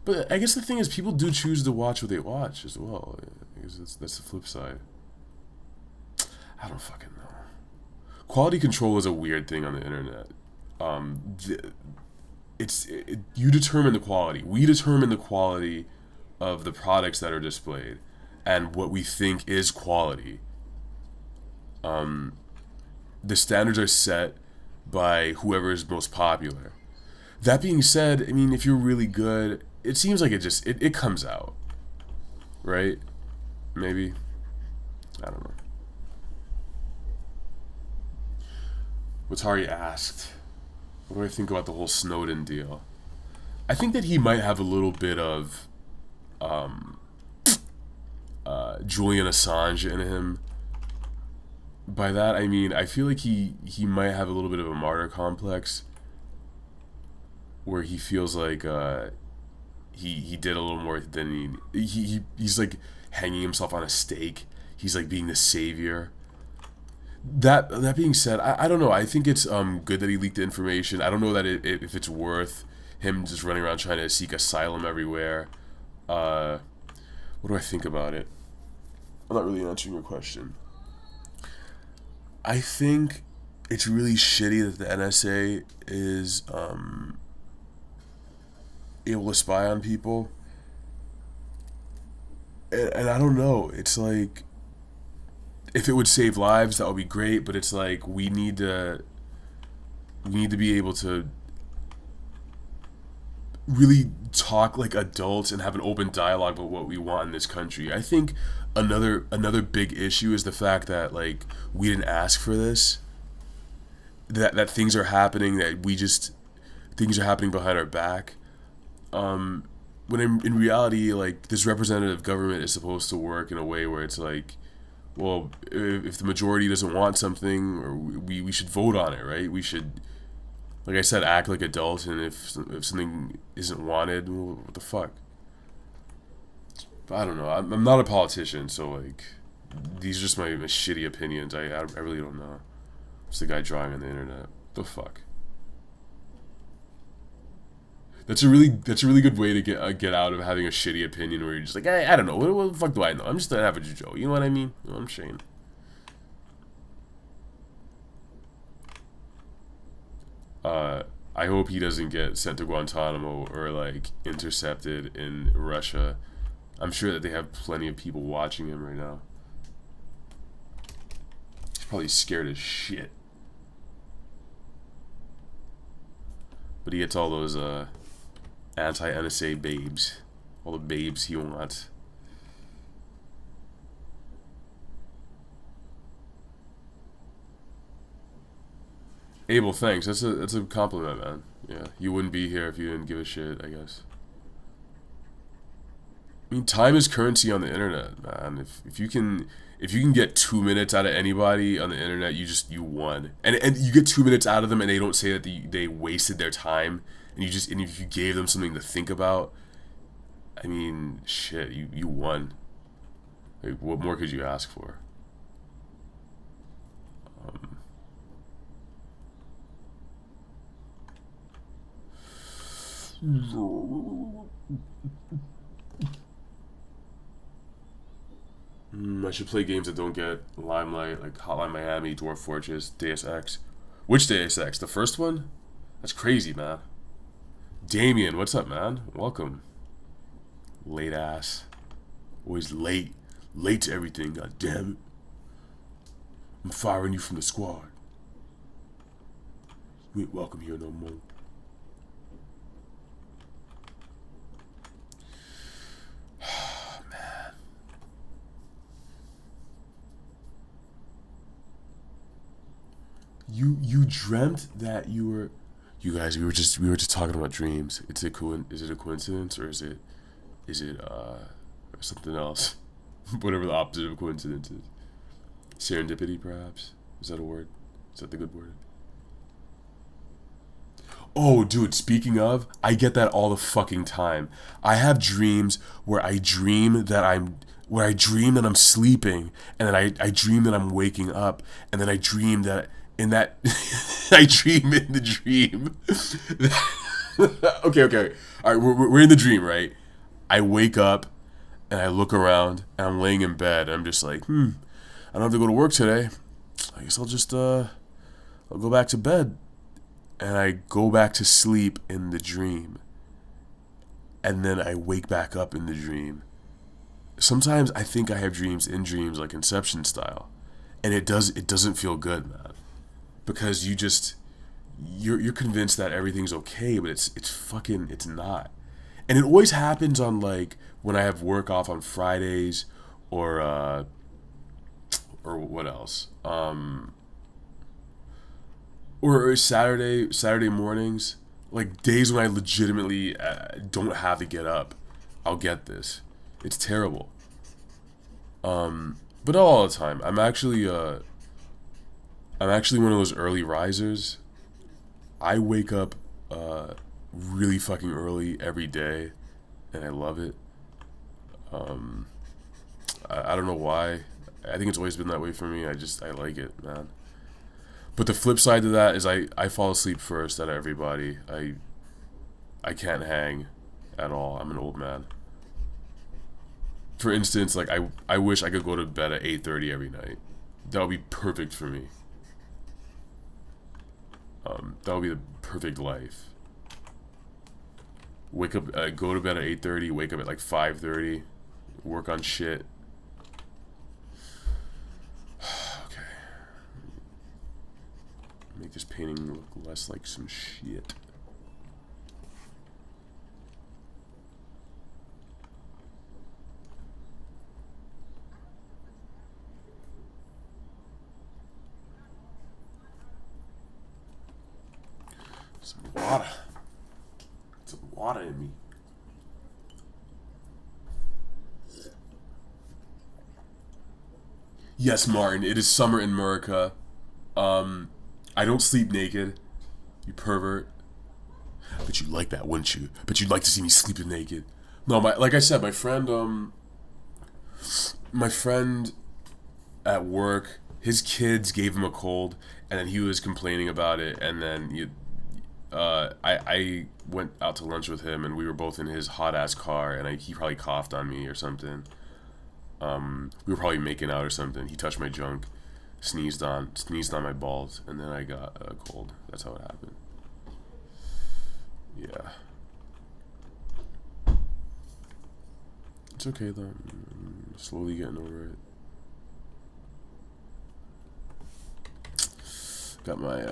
But I guess the thing is, people do choose to watch what they watch as well. I guess that's the flip side. I don't fucking know. Quality control is a weird thing on the internet. You determine the quality. We determine the quality of the products that are displayed and what we think is quality. The standards are set by whoever is most popular. That being said, I mean, if you're really good, it seems like it comes out, right? Maybe. I don't know. Watari asked, what do I think about the whole Snowden deal? I think that he might have a little bit of Julian Assange in him. by that I mean I feel like he might have a little bit of a martyr complex, where he feels like he did a little more than he's like hanging himself on a stake. He's like being the savior. That being said, I don't know. I think it's good that he leaked the information. I don't know that if it's worth him just running around trying to seek asylum everywhere. What do I think about it? I'm not really answering your question. I think it's really shitty that the NSA is able to spy on people. And I don't know. It's like, if it would save lives, that would be great. But it's like we need to be able to really talk like adults and have an open dialogue about what we want in this country. I think another big issue is the fact that like we didn't ask for this. That things are happening that things are happening behind our back. When in reality, like, this representative government is supposed to work in a way where it's like, well, if the majority doesn't want something, or we should vote on it, right? We should, like I said, act like adults, and if something isn't wanted, well, what the fuck? But I don't know. I'm not a politician, so like, these are just my shitty opinions. I really don't know. It's the guy drawing on the internet. What the fuck? That's a really good way to get out of having a shitty opinion where you're just like, hey, I don't know, what the fuck do I know? I'm just an average Joe. You know what I mean? You know what I'm saying? I hope he doesn't get sent to Guantanamo or like intercepted in Russia. I'm sure that they have plenty of people watching him right now. He's probably scared as shit. But he gets all those anti-NSA babes. All the babes he wants. Abel, thanks. That's a compliment, man. Yeah, you wouldn't be here if you didn't give a shit, I guess. I mean, time is currency on the internet, man. If you can get 2 minutes out of anybody on the internet, you won. And you get 2 minutes out of them, and they don't say that they wasted their time. And if you gave them something to think about, I mean, shit, you won. Like, what more could you ask for? I should play games that don't get limelight, like Hotline Miami, Dwarf Fortress, Deus Ex. Which Deus Ex? The first one? That's crazy, man. Damien, what's up, man? Welcome. Late ass. Always late. Late to everything, god damn it. I'm firing you from the squad. You ain't welcome here no more. Man. You dreamt that you were... You guys, we were just talking about dreams. Is it a coincidence, or is it something else? Whatever the opposite of coincidence is. Serendipity, perhaps? Is that a word? Is that the good word? Oh, dude, speaking of, I get that all the fucking time. I have dreams where I dream that I'm sleeping, and then I dream that I'm waking up, and then I dream that in that I dream in the dream. Okay. All right, we're in the dream, right? I wake up and I look around and I'm laying in bed and I'm just like, I don't have to go to work today. I guess I'll go back to bed. And I go back to sleep in the dream. And then I wake back up in the dream. Sometimes I think I have dreams in dreams, like Inception style. And it doesn't feel good, man. Because you're convinced that everything's okay, but it's not. And it always happens on, like, when I have work off on Fridays, or what else? Or Saturday mornings, like days when I legitimately don't have to get up. I'll get this. It's terrible. But not all the time. I'm actually I'm actually one of those early risers. I wake up really fucking early every day, and I love it. I don't know why. I think it's always been that way for me. I like it, man. But the flip side to that is I fall asleep first out of everybody. I can't hang at all. I'm an old man. For instance, like I wish I could go to bed at 8:30 every night. That would be perfect for me. That would be the perfect life. Wake up, go to bed at 8:30. Wake up at like 5:30. Work on shit. Okay. Make this painting look less like some shit. Some water. Some water in me. Yes, Martin, it is summer in America. I don't sleep naked. You pervert. But you'd like that, wouldn't you? But you'd like to see me sleeping naked. No, like I said, my friend at work, his kids gave him a cold, and then he was complaining about it, and then I went out to lunch with him, and we were both in his hot ass car, and he probably coughed on me or something. We were probably making out or something. He touched my junk, sneezed on my balls, and then I got a cold. That's how it happened. Yeah. It's okay though. I'm slowly getting over it. Got my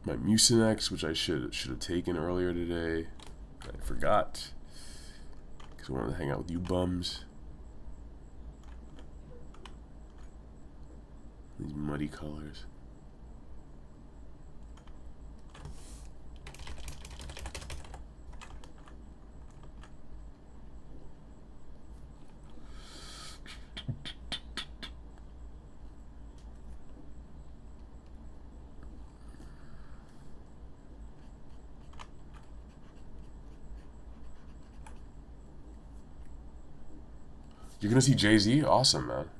Mucinex, which I should have taken earlier today. I forgot because I wanted to hang out with you bums. These muddy colors. You're gonna see Jay-Z? Awesome, man.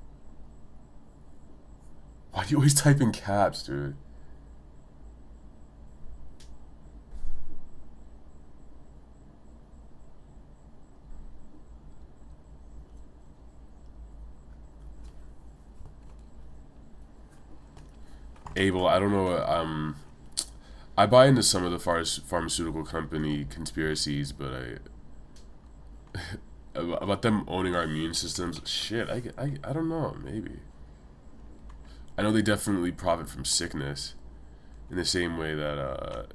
Why do you always type in caps, dude? Abel, I don't know. I buy into some of the pharmaceutical company conspiracies, but about them owning our immune systems. Shit, I don't know. Maybe. I know they definitely profit from sickness, in the same way that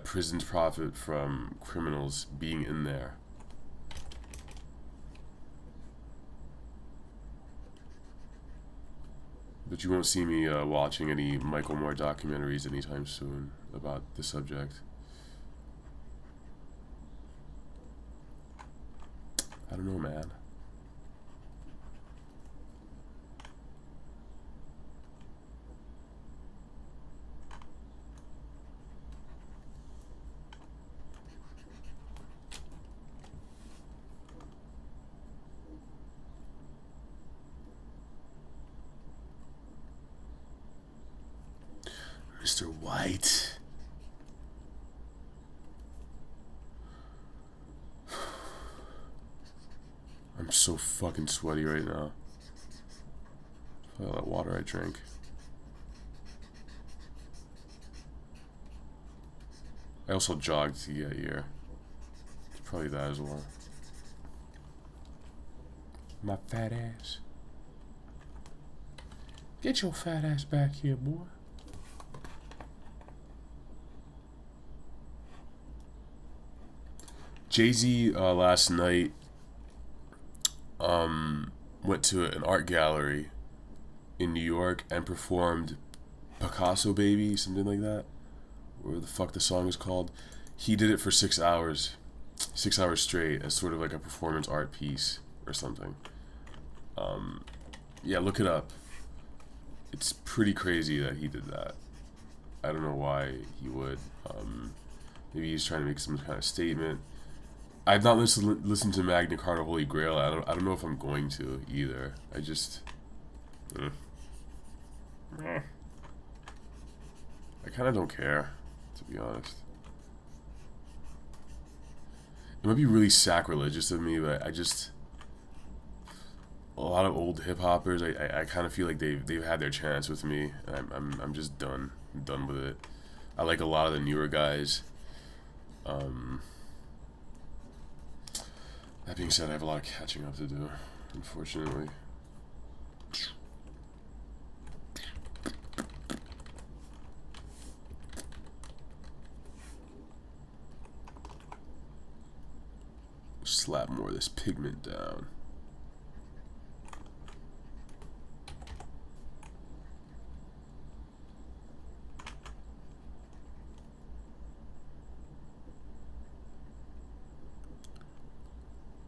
prisons profit from criminals being in there. But you won't see me watching any Michael Moore documentaries anytime soon about the subject. I don't know, man. Mr. White. I'm so fucking sweaty right now. All that water I drank. I also jogged to get here. It's probably that as well. My fat ass. Get your fat ass back here, boy. Jay-Z last night went to an art gallery in New York and performed Picasso Baby, something like that. Whatever the fuck the song is called. He did it for 6 hours. 6 hours straight as sort of like a performance art piece or something. Yeah, look it up. It's pretty crazy that he did that. I don't know why he would. Maybe he's trying to make some kind of statement. I've not listened to Magna Carta Holy Grail. I don't know if I'm going to either. I just I kind of don't care, to be honest. It might be really sacrilegious of me, but I just, a lot of old hip hoppers, I kind of feel like they've had their chance with me. And I'm just done. I'm done with it. I like a lot of the newer guys. That being said, I have a lot of catching up to do, unfortunately. Slap more of this pigment down.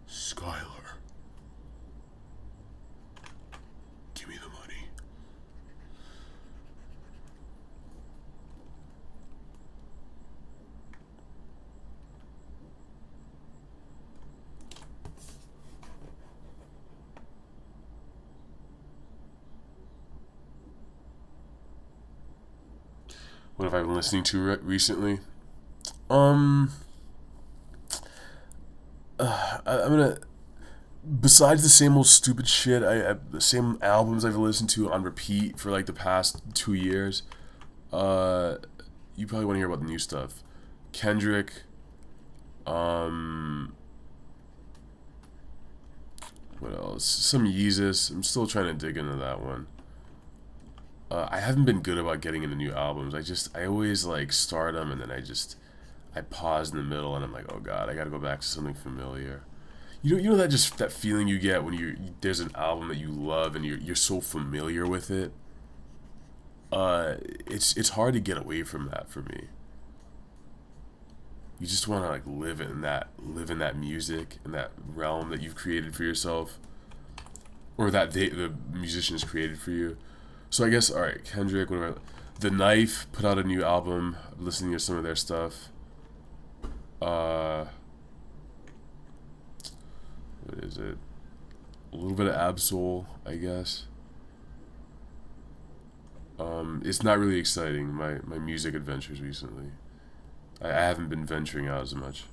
Skylar, give me the money. What have I been listening to recently? I'm gonna. Besides the same old stupid shit, the same albums I've listened to on repeat for like the past 2 years. You probably want to hear about the new stuff. Kendrick. What else? Some Yeezus. I'm still trying to dig into that one. I haven't been good about getting into new albums. I always like start them and then I pause in the middle and I'm like, oh god, I gotta go back to something familiar. You know that feeling you get when there's an album that you love and you're so familiar with it. It's hard to get away from that for me. You just want to like live in that music and that realm that you've created for yourself, or that the musician has created for you. So I guess, all right, Kendrick, whatever. The Knife put out a new album. I'm listening to some of their stuff. What is it? A little bit of Absol, I guess. It's not really exciting, my music adventures recently. I haven't been venturing out as much.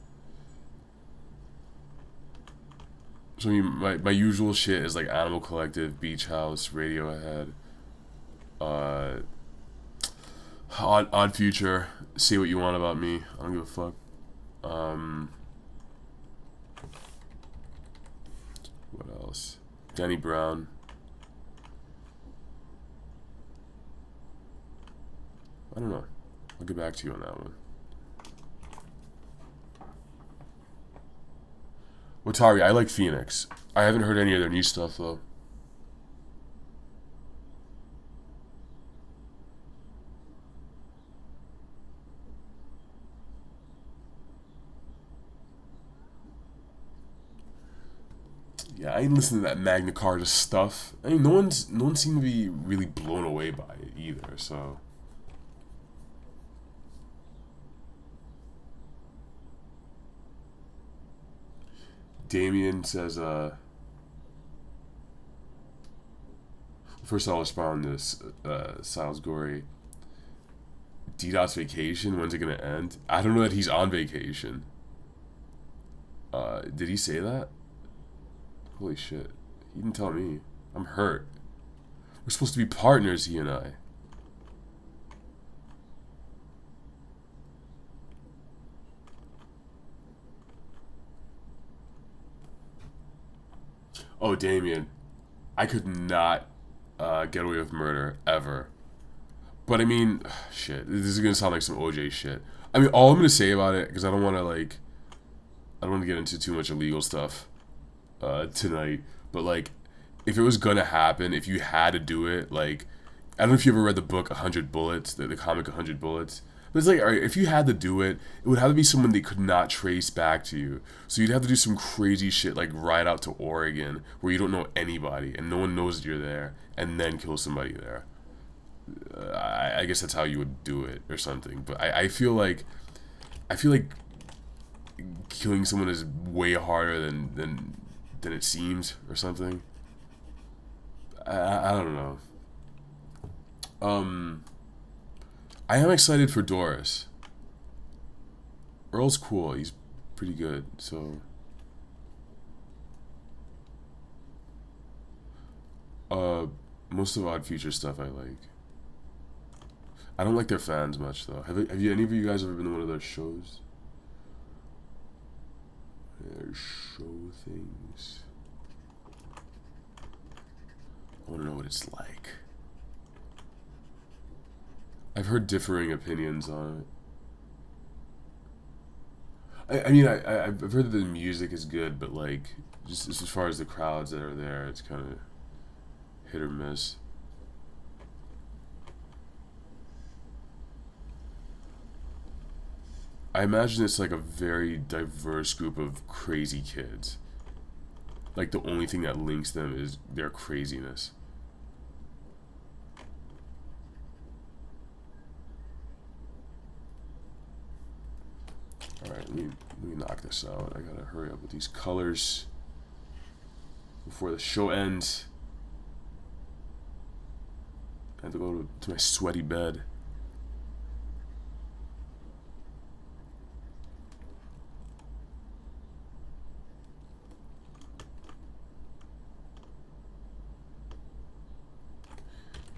So I mean, my usual shit is like Animal Collective, Beach House, Radiohead, Odd Future, Say What You Want About Me, I don't give a fuck. What else? Danny Brown. I don't know. I'll get back to you on that one. Watari, I like Phoenix. I haven't heard any of their new stuff though. Yeah, I ain't listening to that Magna Carta stuff. I mean, no one seemed to be really blown away by it either. So, Damien says, first I'll respond to this, Salisbury. D-Dot's vacation, when's it gonna end? I don't know that he's on vacation. Did he say that? Holy shit. He didn't tell me. I'm hurt. We're supposed to be partners, he and I. Oh, Damien. I could not get away with murder, ever. But I mean, shit. This is gonna sound like some OJ shit. I mean, all I'm gonna say about it, because I don't want to get into too much illegal stuff tonight, but like, if it was gonna happen, if you had to do it, like, I don't know if you ever read the book 100 Bullets, the comic 100 Bullets, But it's like, all right, if you had to do it, it would have to be someone they could not trace back to you. So you'd have to do some crazy shit like ride out to Oregon where you don't know anybody and no one knows that you're there, and then kill somebody there. I guess that's how you would do it or something. But I feel like killing someone is way harder than it seems or something. I don't know. I am excited for Doris. Earl's cool. He's pretty good. So, most of Odd Future stuff I like. I don't like their fans much though. Have you any of you guys ever been to one of their shows? Their show things. I want to know what it's like. I've heard differing opinions on it. I mean, I've heard that the music is good, but like, just as far as the crowds that are there, it's kind of hit or miss. I imagine it's like a very diverse group of crazy kids. Like, the only thing that links them is their craziness. Alright, let me knock this out. I gotta hurry up with these colors before the show ends. I have to go to my sweaty bed.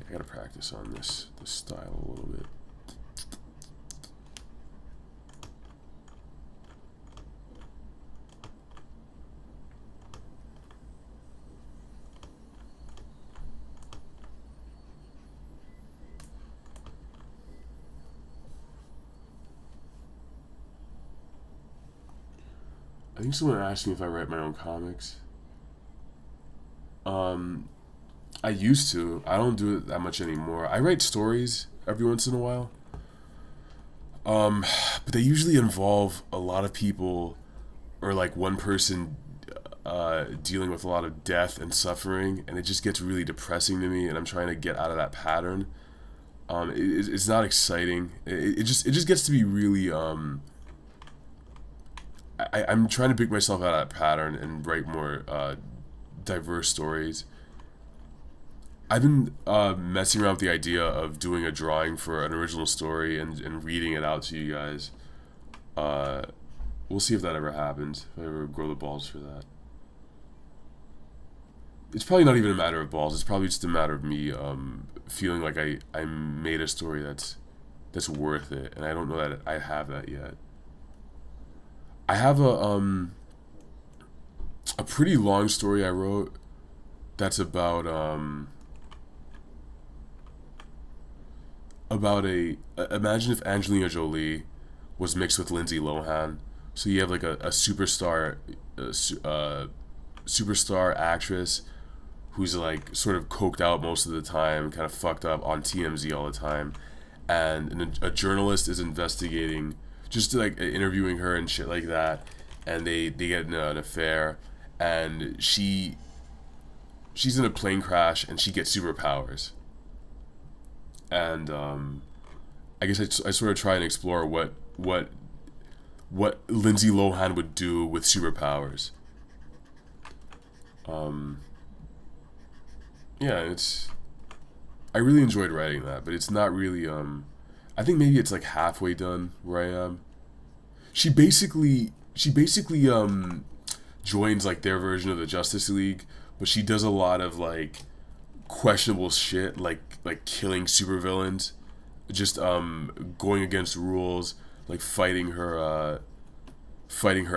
I gotta practice on this style a little bit. I think someone asked me if I write my own comics. I used to. I don't do it that much anymore. I write stories every once in a while. But they usually involve a lot of people, or like one person dealing with a lot of death and suffering, and it just gets really depressing to me, and I'm trying to get out of that pattern. It's not exciting. It just gets to be really I'm trying to pick myself out of that pattern and write more diverse stories. I've been messing around with the idea of doing a drawing for an original story and reading it out to you guys. We'll see if that ever happens, if I ever grow the balls for that. It's probably not even a matter of balls. It's probably just a matter of me feeling like I made a story that's worth it, and I don't know that I have that yet. I have a pretty long story I wrote that's about imagine if Angelina Jolie was mixed with Lindsay Lohan. So you have like a superstar superstar actress who's like sort of coked out most of the time, kind of fucked up on TMZ all the time, and a journalist is investigating, just like interviewing her and shit like that, and they get in an affair, and she's in a plane crash and she gets superpowers, and I guess I sort of try and explore what Lindsay Lohan would do with superpowers. Yeah, I really enjoyed writing that, but it's not really I think maybe it's like halfway done where I am. She basically joins like their version of the Justice League, but she does a lot of like questionable shit, like killing supervillains, just going against rules, like fighting her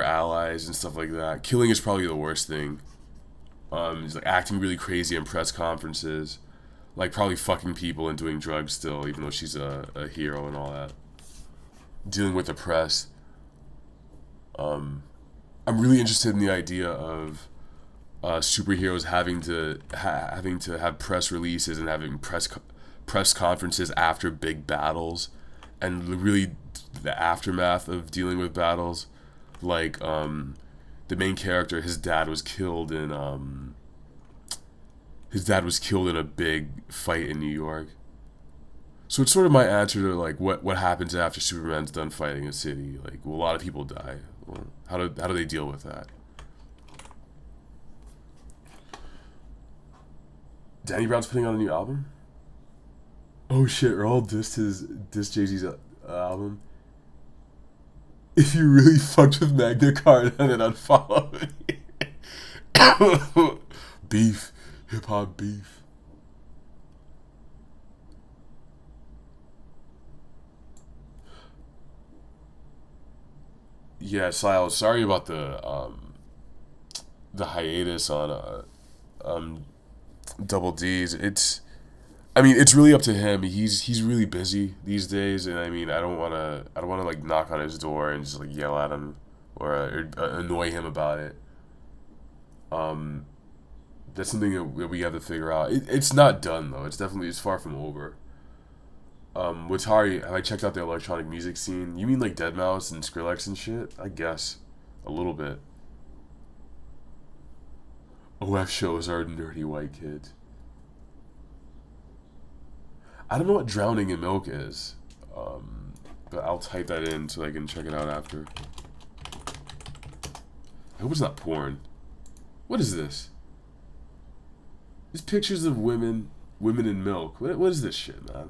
allies and stuff like that. Killing is probably the worst thing. He's like acting really crazy in press conferences, like probably fucking people and doing drugs still, even though she's a hero and all that. Dealing with the press. I'm really interested in the idea of superheroes having to have press releases and having press conferences after big battles, and really the aftermath of dealing with battles. Like the main character, his dad was killed in a big fight in New York. So it's sort of my answer to like what happens after Superman's done fighting a city. Like, will a lot of people die? Well, how do they deal with that? Danny Brown's putting out a new album. Oh shit! Earl dissed Jay-Z's album. If you really fucked with Magna Carta, then unfollow me. Beef, hip hop beef. Yeah, Sile. Sorry about the hiatus on Double D's. I mean, it's really up to him. He's really busy these days, and I mean, I don't wanna like knock on his door and just like yell at him or annoy him about it. Um, that's something that we have to figure out. It's not done though. It's far from over. Watari, have I checked out the electronic music scene? You mean like Deadmau5 and Skrillex and shit? I guess a little bit. OF shows are nerdy white kids. I don't know what drowning in milk is, but I'll type that in so I can check it out after. I hope it's not porn. What is this? There's pictures of women in milk. What is this shit, man?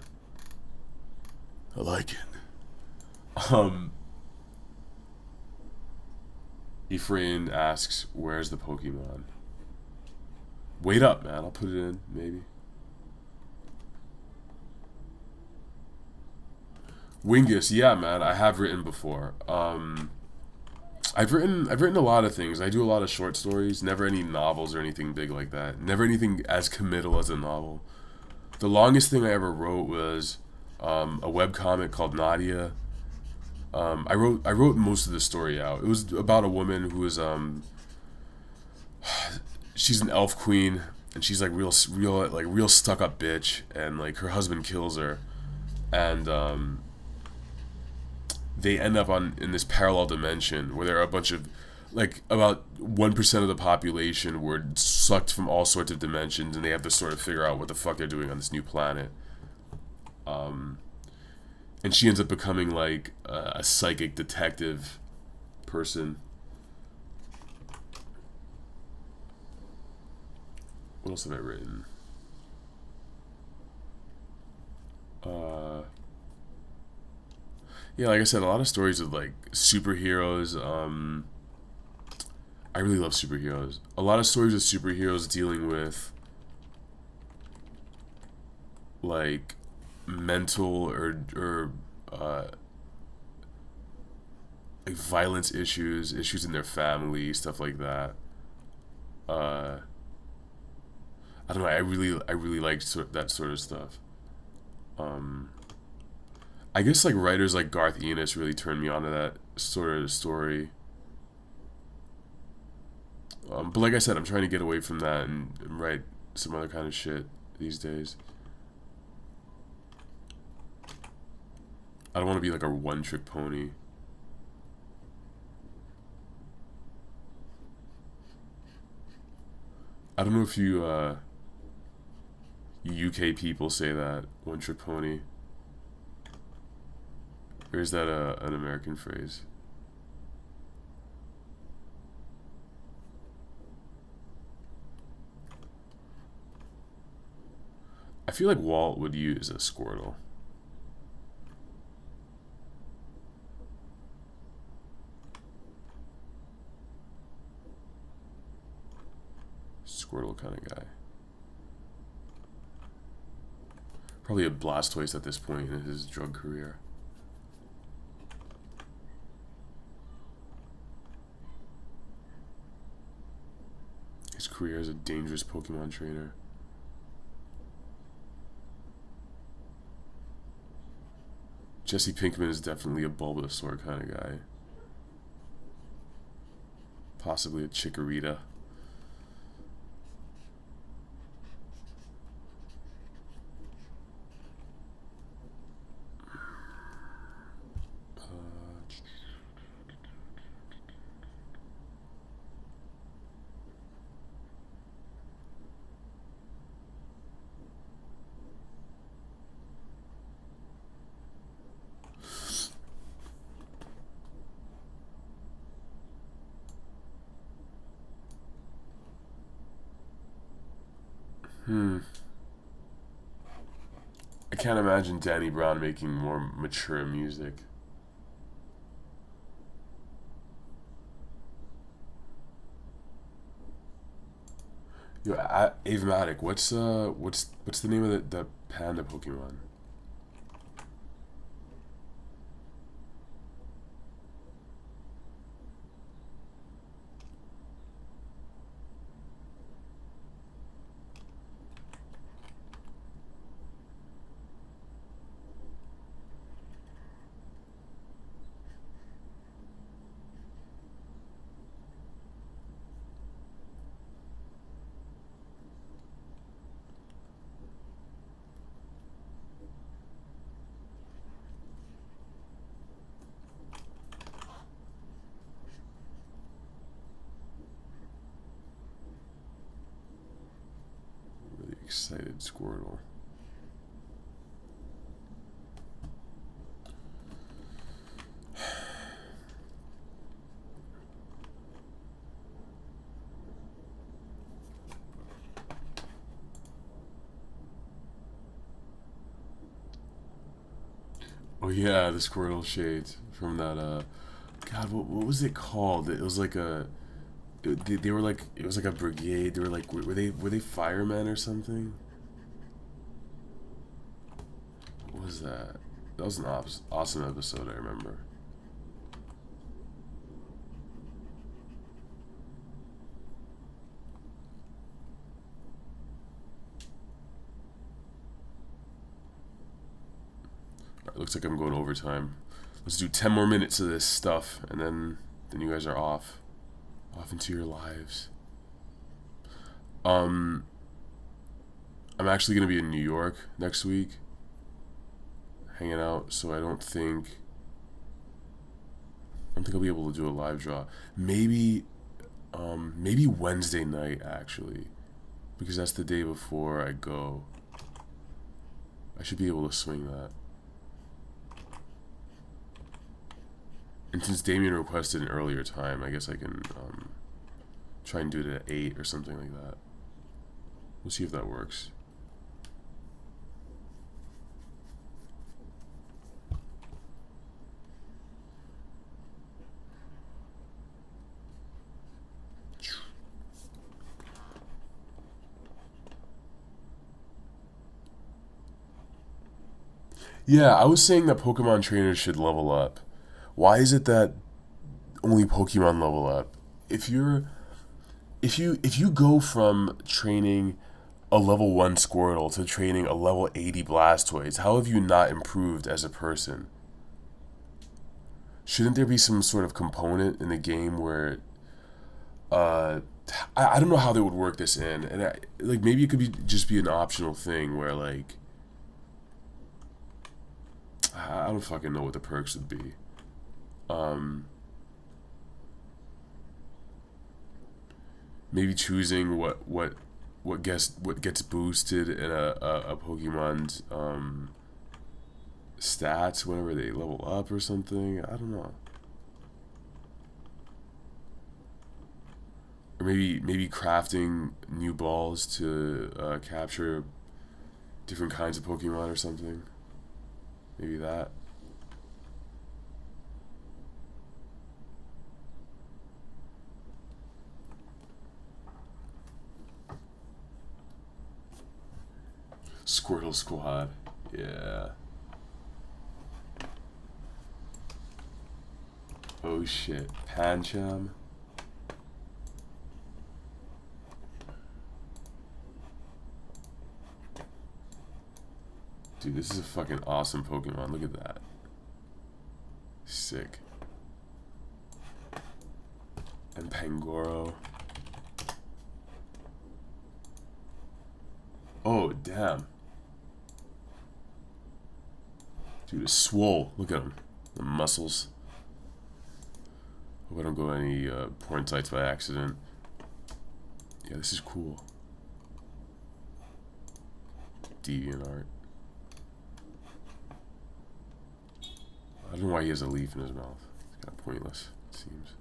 I like it. Ephraim asks, "Where's the Pokemon?" Wait up, man. I'll put it in, maybe. Wingus, yeah, man. I have written before. I've written a lot of things. I do a lot of short stories. Never any novels or anything big like that. Never anything as committal as a novel. The longest thing I ever wrote was a webcomic called Nadia. I wrote most of the story out. It was about a woman who was she's an elf queen, and she's like real stuck up bitch, and like her husband kills her, and they end up in this parallel dimension where there are a bunch of like about 1% of the population were sucked from all sorts of dimensions, and they have to sort of figure out what the fuck they're doing on this new planet. And she ends up becoming like a psychic detective person. What else have I written? Yeah, like I said, a lot of stories of like superheroes. I really love superheroes. A lot of stories of superheroes dealing with like mental or like violence issues in their family, stuff like that. I don't know. I really like that sort of stuff. I guess like writers like Garth Ennis really turned me on to that sort of story. But like I said, I'm trying to get away from that and write some other kind of shit these days. I don't want to be like a one-trick pony. I don't know if you UK people say that, one-trick pony. Or is that an American phrase? I feel like Walt would use a Squirtle. Squirtle kind of guy. Probably a Blastoise at this point in his drug career. His career as a dangerous Pokemon trainer. Jesse Pinkman is definitely a Bulbasaur kind of guy. Possibly a Chikorita. I can't imagine Danny Brown making more mature music. Yo, Avematic, what's the name of the panda Pokemon? Really excited Squirtle. Oh yeah, the Squirtle shades from that. God, what was it called? It was like a. They were like, it was like a brigade. They were like, were they firemen or something? What was that? That was an awesome episode. I remember. All right, looks like I'm going overtime. Let's do 10 more minutes of this stuff, and then you guys are off into your lives. I'm actually gonna be in New York next week, hanging out. So I don't think I'll be able to do a live draw. Maybe Wednesday night actually, because that's the day before I go. I should be able to swing that. And since Damien requested an earlier time, I guess I can try and do it at 8 or something like that. We'll see if that works. Yeah, I was saying that Pokemon trainers should level up. Why is it that only Pokemon level up? If you go from training a level 1 Squirtle to training a level 80 Blastoise, how have you not improved as a person? Shouldn't there be some sort of component in the game where I don't know how they would work this in, and like maybe it could be just be an optional thing where like I don't fucking know what the perks would be. Maybe choosing what gets boosted in a Pokemon's stats whenever they level up or something. I don't know. Or maybe crafting new balls to capture different kinds of Pokemon or something. Maybe that. Squirtle Squad. Yeah. Oh shit. Pancham. Dude, this is a fucking awesome Pokemon. Look at that. Sick. And Pangoro. Oh, damn. Dude, it's swole. Look at him. The muscles. Hope I don't go any porn sites by accident. Yeah, this is cool. DeviantArt. I don't know why he has a leaf in his mouth. It's kind of pointless, it seems.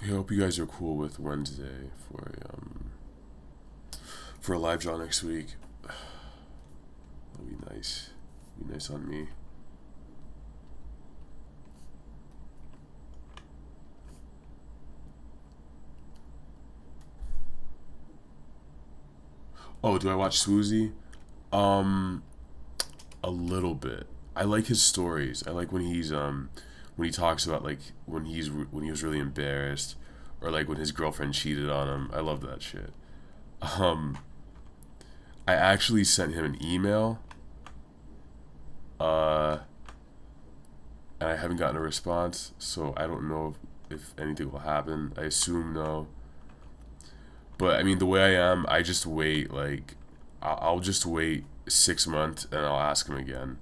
I hope you guys are cool with Wednesday for a live draw next week. That'll be nice. Be nice on me. Oh, do I watch Swoozy? A little bit. I like his stories. I like when he talks about like when he was really embarrassed, or like when his girlfriend cheated on him. I love that shit. Um, I actually sent him an email, and I haven't gotten a response, so I don't know if anything will happen. I assume no. But I mean, the way I am, I just wait. Like, I'll just wait 6 months and I'll ask him again.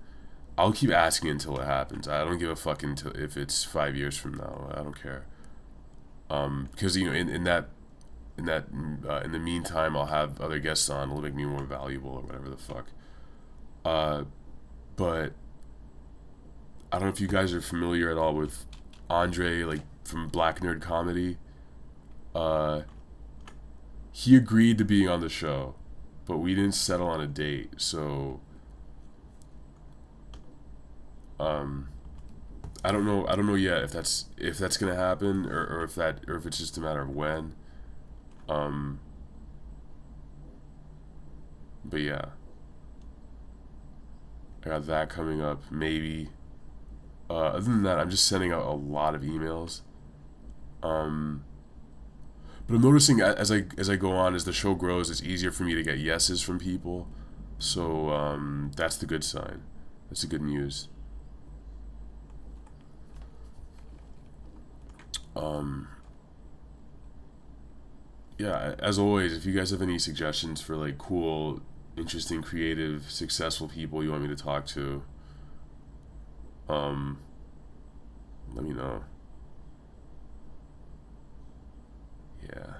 I'll keep asking until it happens. I don't give a fuck until if it's 5 years from now. I don't care. Because you know, in the meantime, I'll have other guests on. It'll make me more valuable or whatever the fuck. But I don't know if you guys are familiar at all with Andre, like from Black Nerd Comedy. He agreed to being on the show, but we didn't settle on a date. So, I don't know yet if that's gonna happen, or if it's just a matter of when. But yeah, I got that coming up. Maybe. Other than that, I'm just sending out a lot of emails. But I'm noticing as I go on, as the show grows, it's easier for me to get yeses from people. So that's the good sign. That's the good news. Yeah, as always, if you guys have any suggestions for like cool, interesting, creative, successful people you want me to talk to, let me know. Yeah.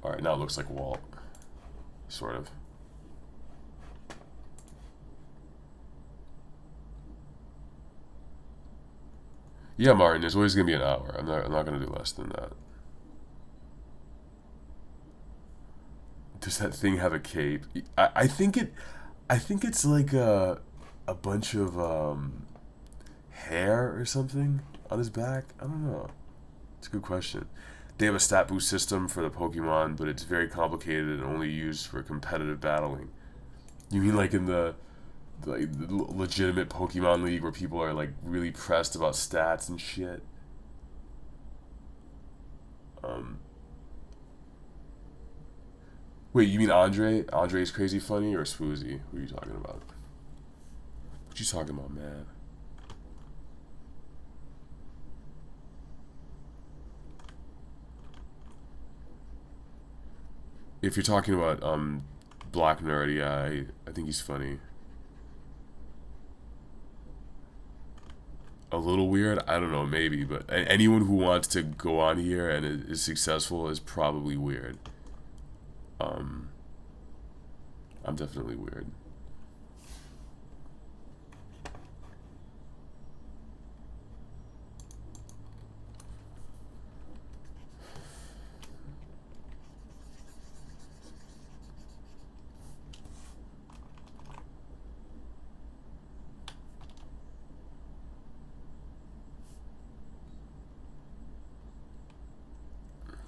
Alright, now it looks like Walt. Sort of. Yeah, Martin, there's always gonna be an hour. I'm not gonna do less than that. Does that thing have a cape? I think it's like a bunch of hair or something on his back. I don't know. It's a good question. They have a stat boost system for the Pokemon, but it's very complicated and only used for competitive battling. You mean like in the legitimate Pokemon League where people are like really pressed about stats and shit? Wait, you mean Andre? Andre's crazy funny or Swoozy? Who are you talking about? What you talking about, man? If you're talking about Black Nerd, yeah, I think he's funny. A little weird? I don't know, maybe, but anyone who wants to go on here and is successful is probably weird. I'm definitely weird.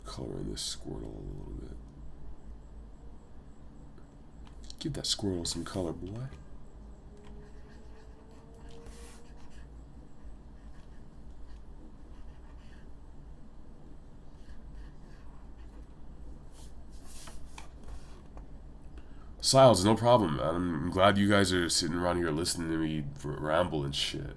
Color in this Squirtle a little bit. Give that Squirtle some color, boy. Siles, no problem. I'm glad you guys are sitting around here listening to me ramble and shit.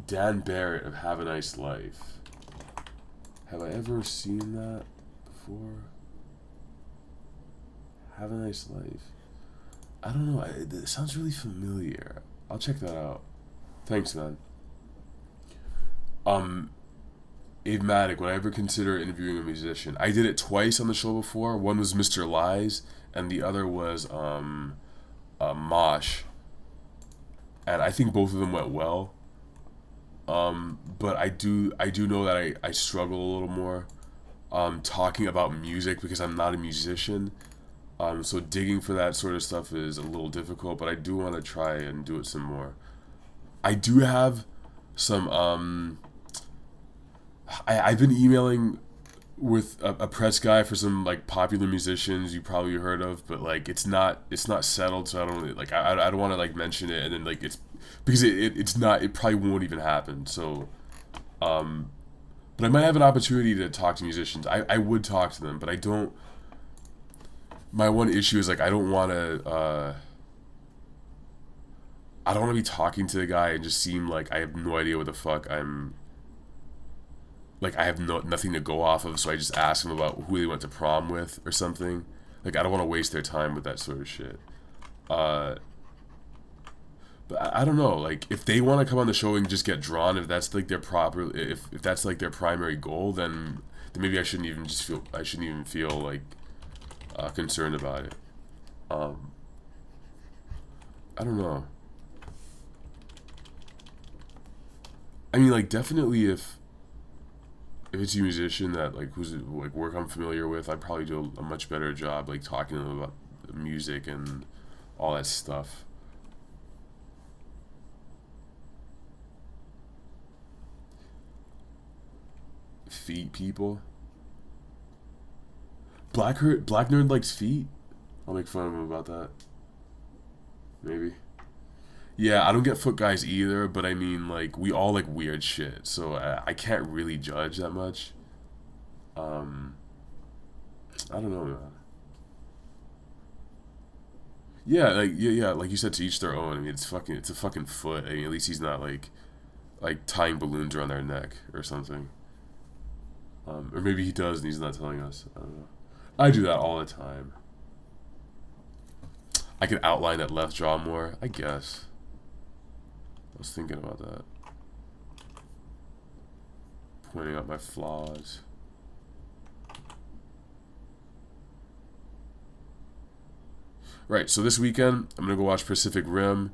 Dan Barrett of Have a Nice Life. Have I ever seen that before? Have a Nice Life. I don't know. It sounds really familiar. I'll check that out. Thanks, man. Abe Maddock, would I ever consider interviewing a musician? I did it twice on the show before. One was Mr. Lies, and the other was Mosh. and I think both of them went well. But I do know that I struggle a little more talking about music because I'm not a musician. So digging for that sort of stuff is a little difficult, but I do want to try and do it some more. I do have some I've been emailing with a press guy for some like popular musicians you probably heard of, but like it's not settled, so I don't really like I don't want to like mention it and then like it's because it's not, it probably won't even happen. So but I might have an opportunity to talk to musicians. I would talk to them, but I don't. My one issue is like I don't want to be talking to the guy and just seem like I have no idea what the fuck I'm like. I have nothing to go off of, so I just ask them about who they went to prom with or something. Like I don't want to waste their time with that sort of shit. Uh, but I don't know. Like if they want to come on the show and just get drawn, if that's like their proper, if that's like their primary goal, then maybe I shouldn't even feel like concerned about it. Um, I don't know. I mean, like definitely if it's a musician that like who's like work I'm familiar with, I'd probably do a much better job like talking to them about music and all that stuff. Feet people. Black nerd likes feet. I'll make fun of him about that. Maybe. Yeah, I don't get foot guys either, but I mean like we all like weird shit, so I can't really judge that much. Um, I don't know, man. Yeah, like you said, to each their own. I mean, it's a fucking foot. I mean, at least he's not like tying balloons around their neck or something. Or maybe he does and he's not telling us. I don't know. I do that all the time. I could outline that left jaw more, I guess. I was thinking about that. Pointing out my flaws. Right, so this weekend, I'm gonna go watch Pacific Rim.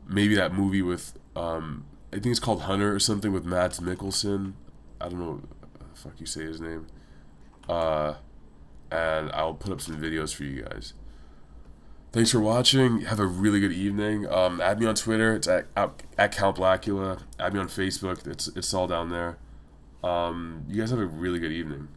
Maybe that movie with, I think it's called Hunter or something with Mads Mikkelsen. I don't know, fuck you say his name. Uh, and I'll put up some videos for you guys. Thanks for watching. Have a really good evening. Add me on Twitter. It's at Count Blackula. Add me on Facebook. It's all down there. You guys have a really good evening.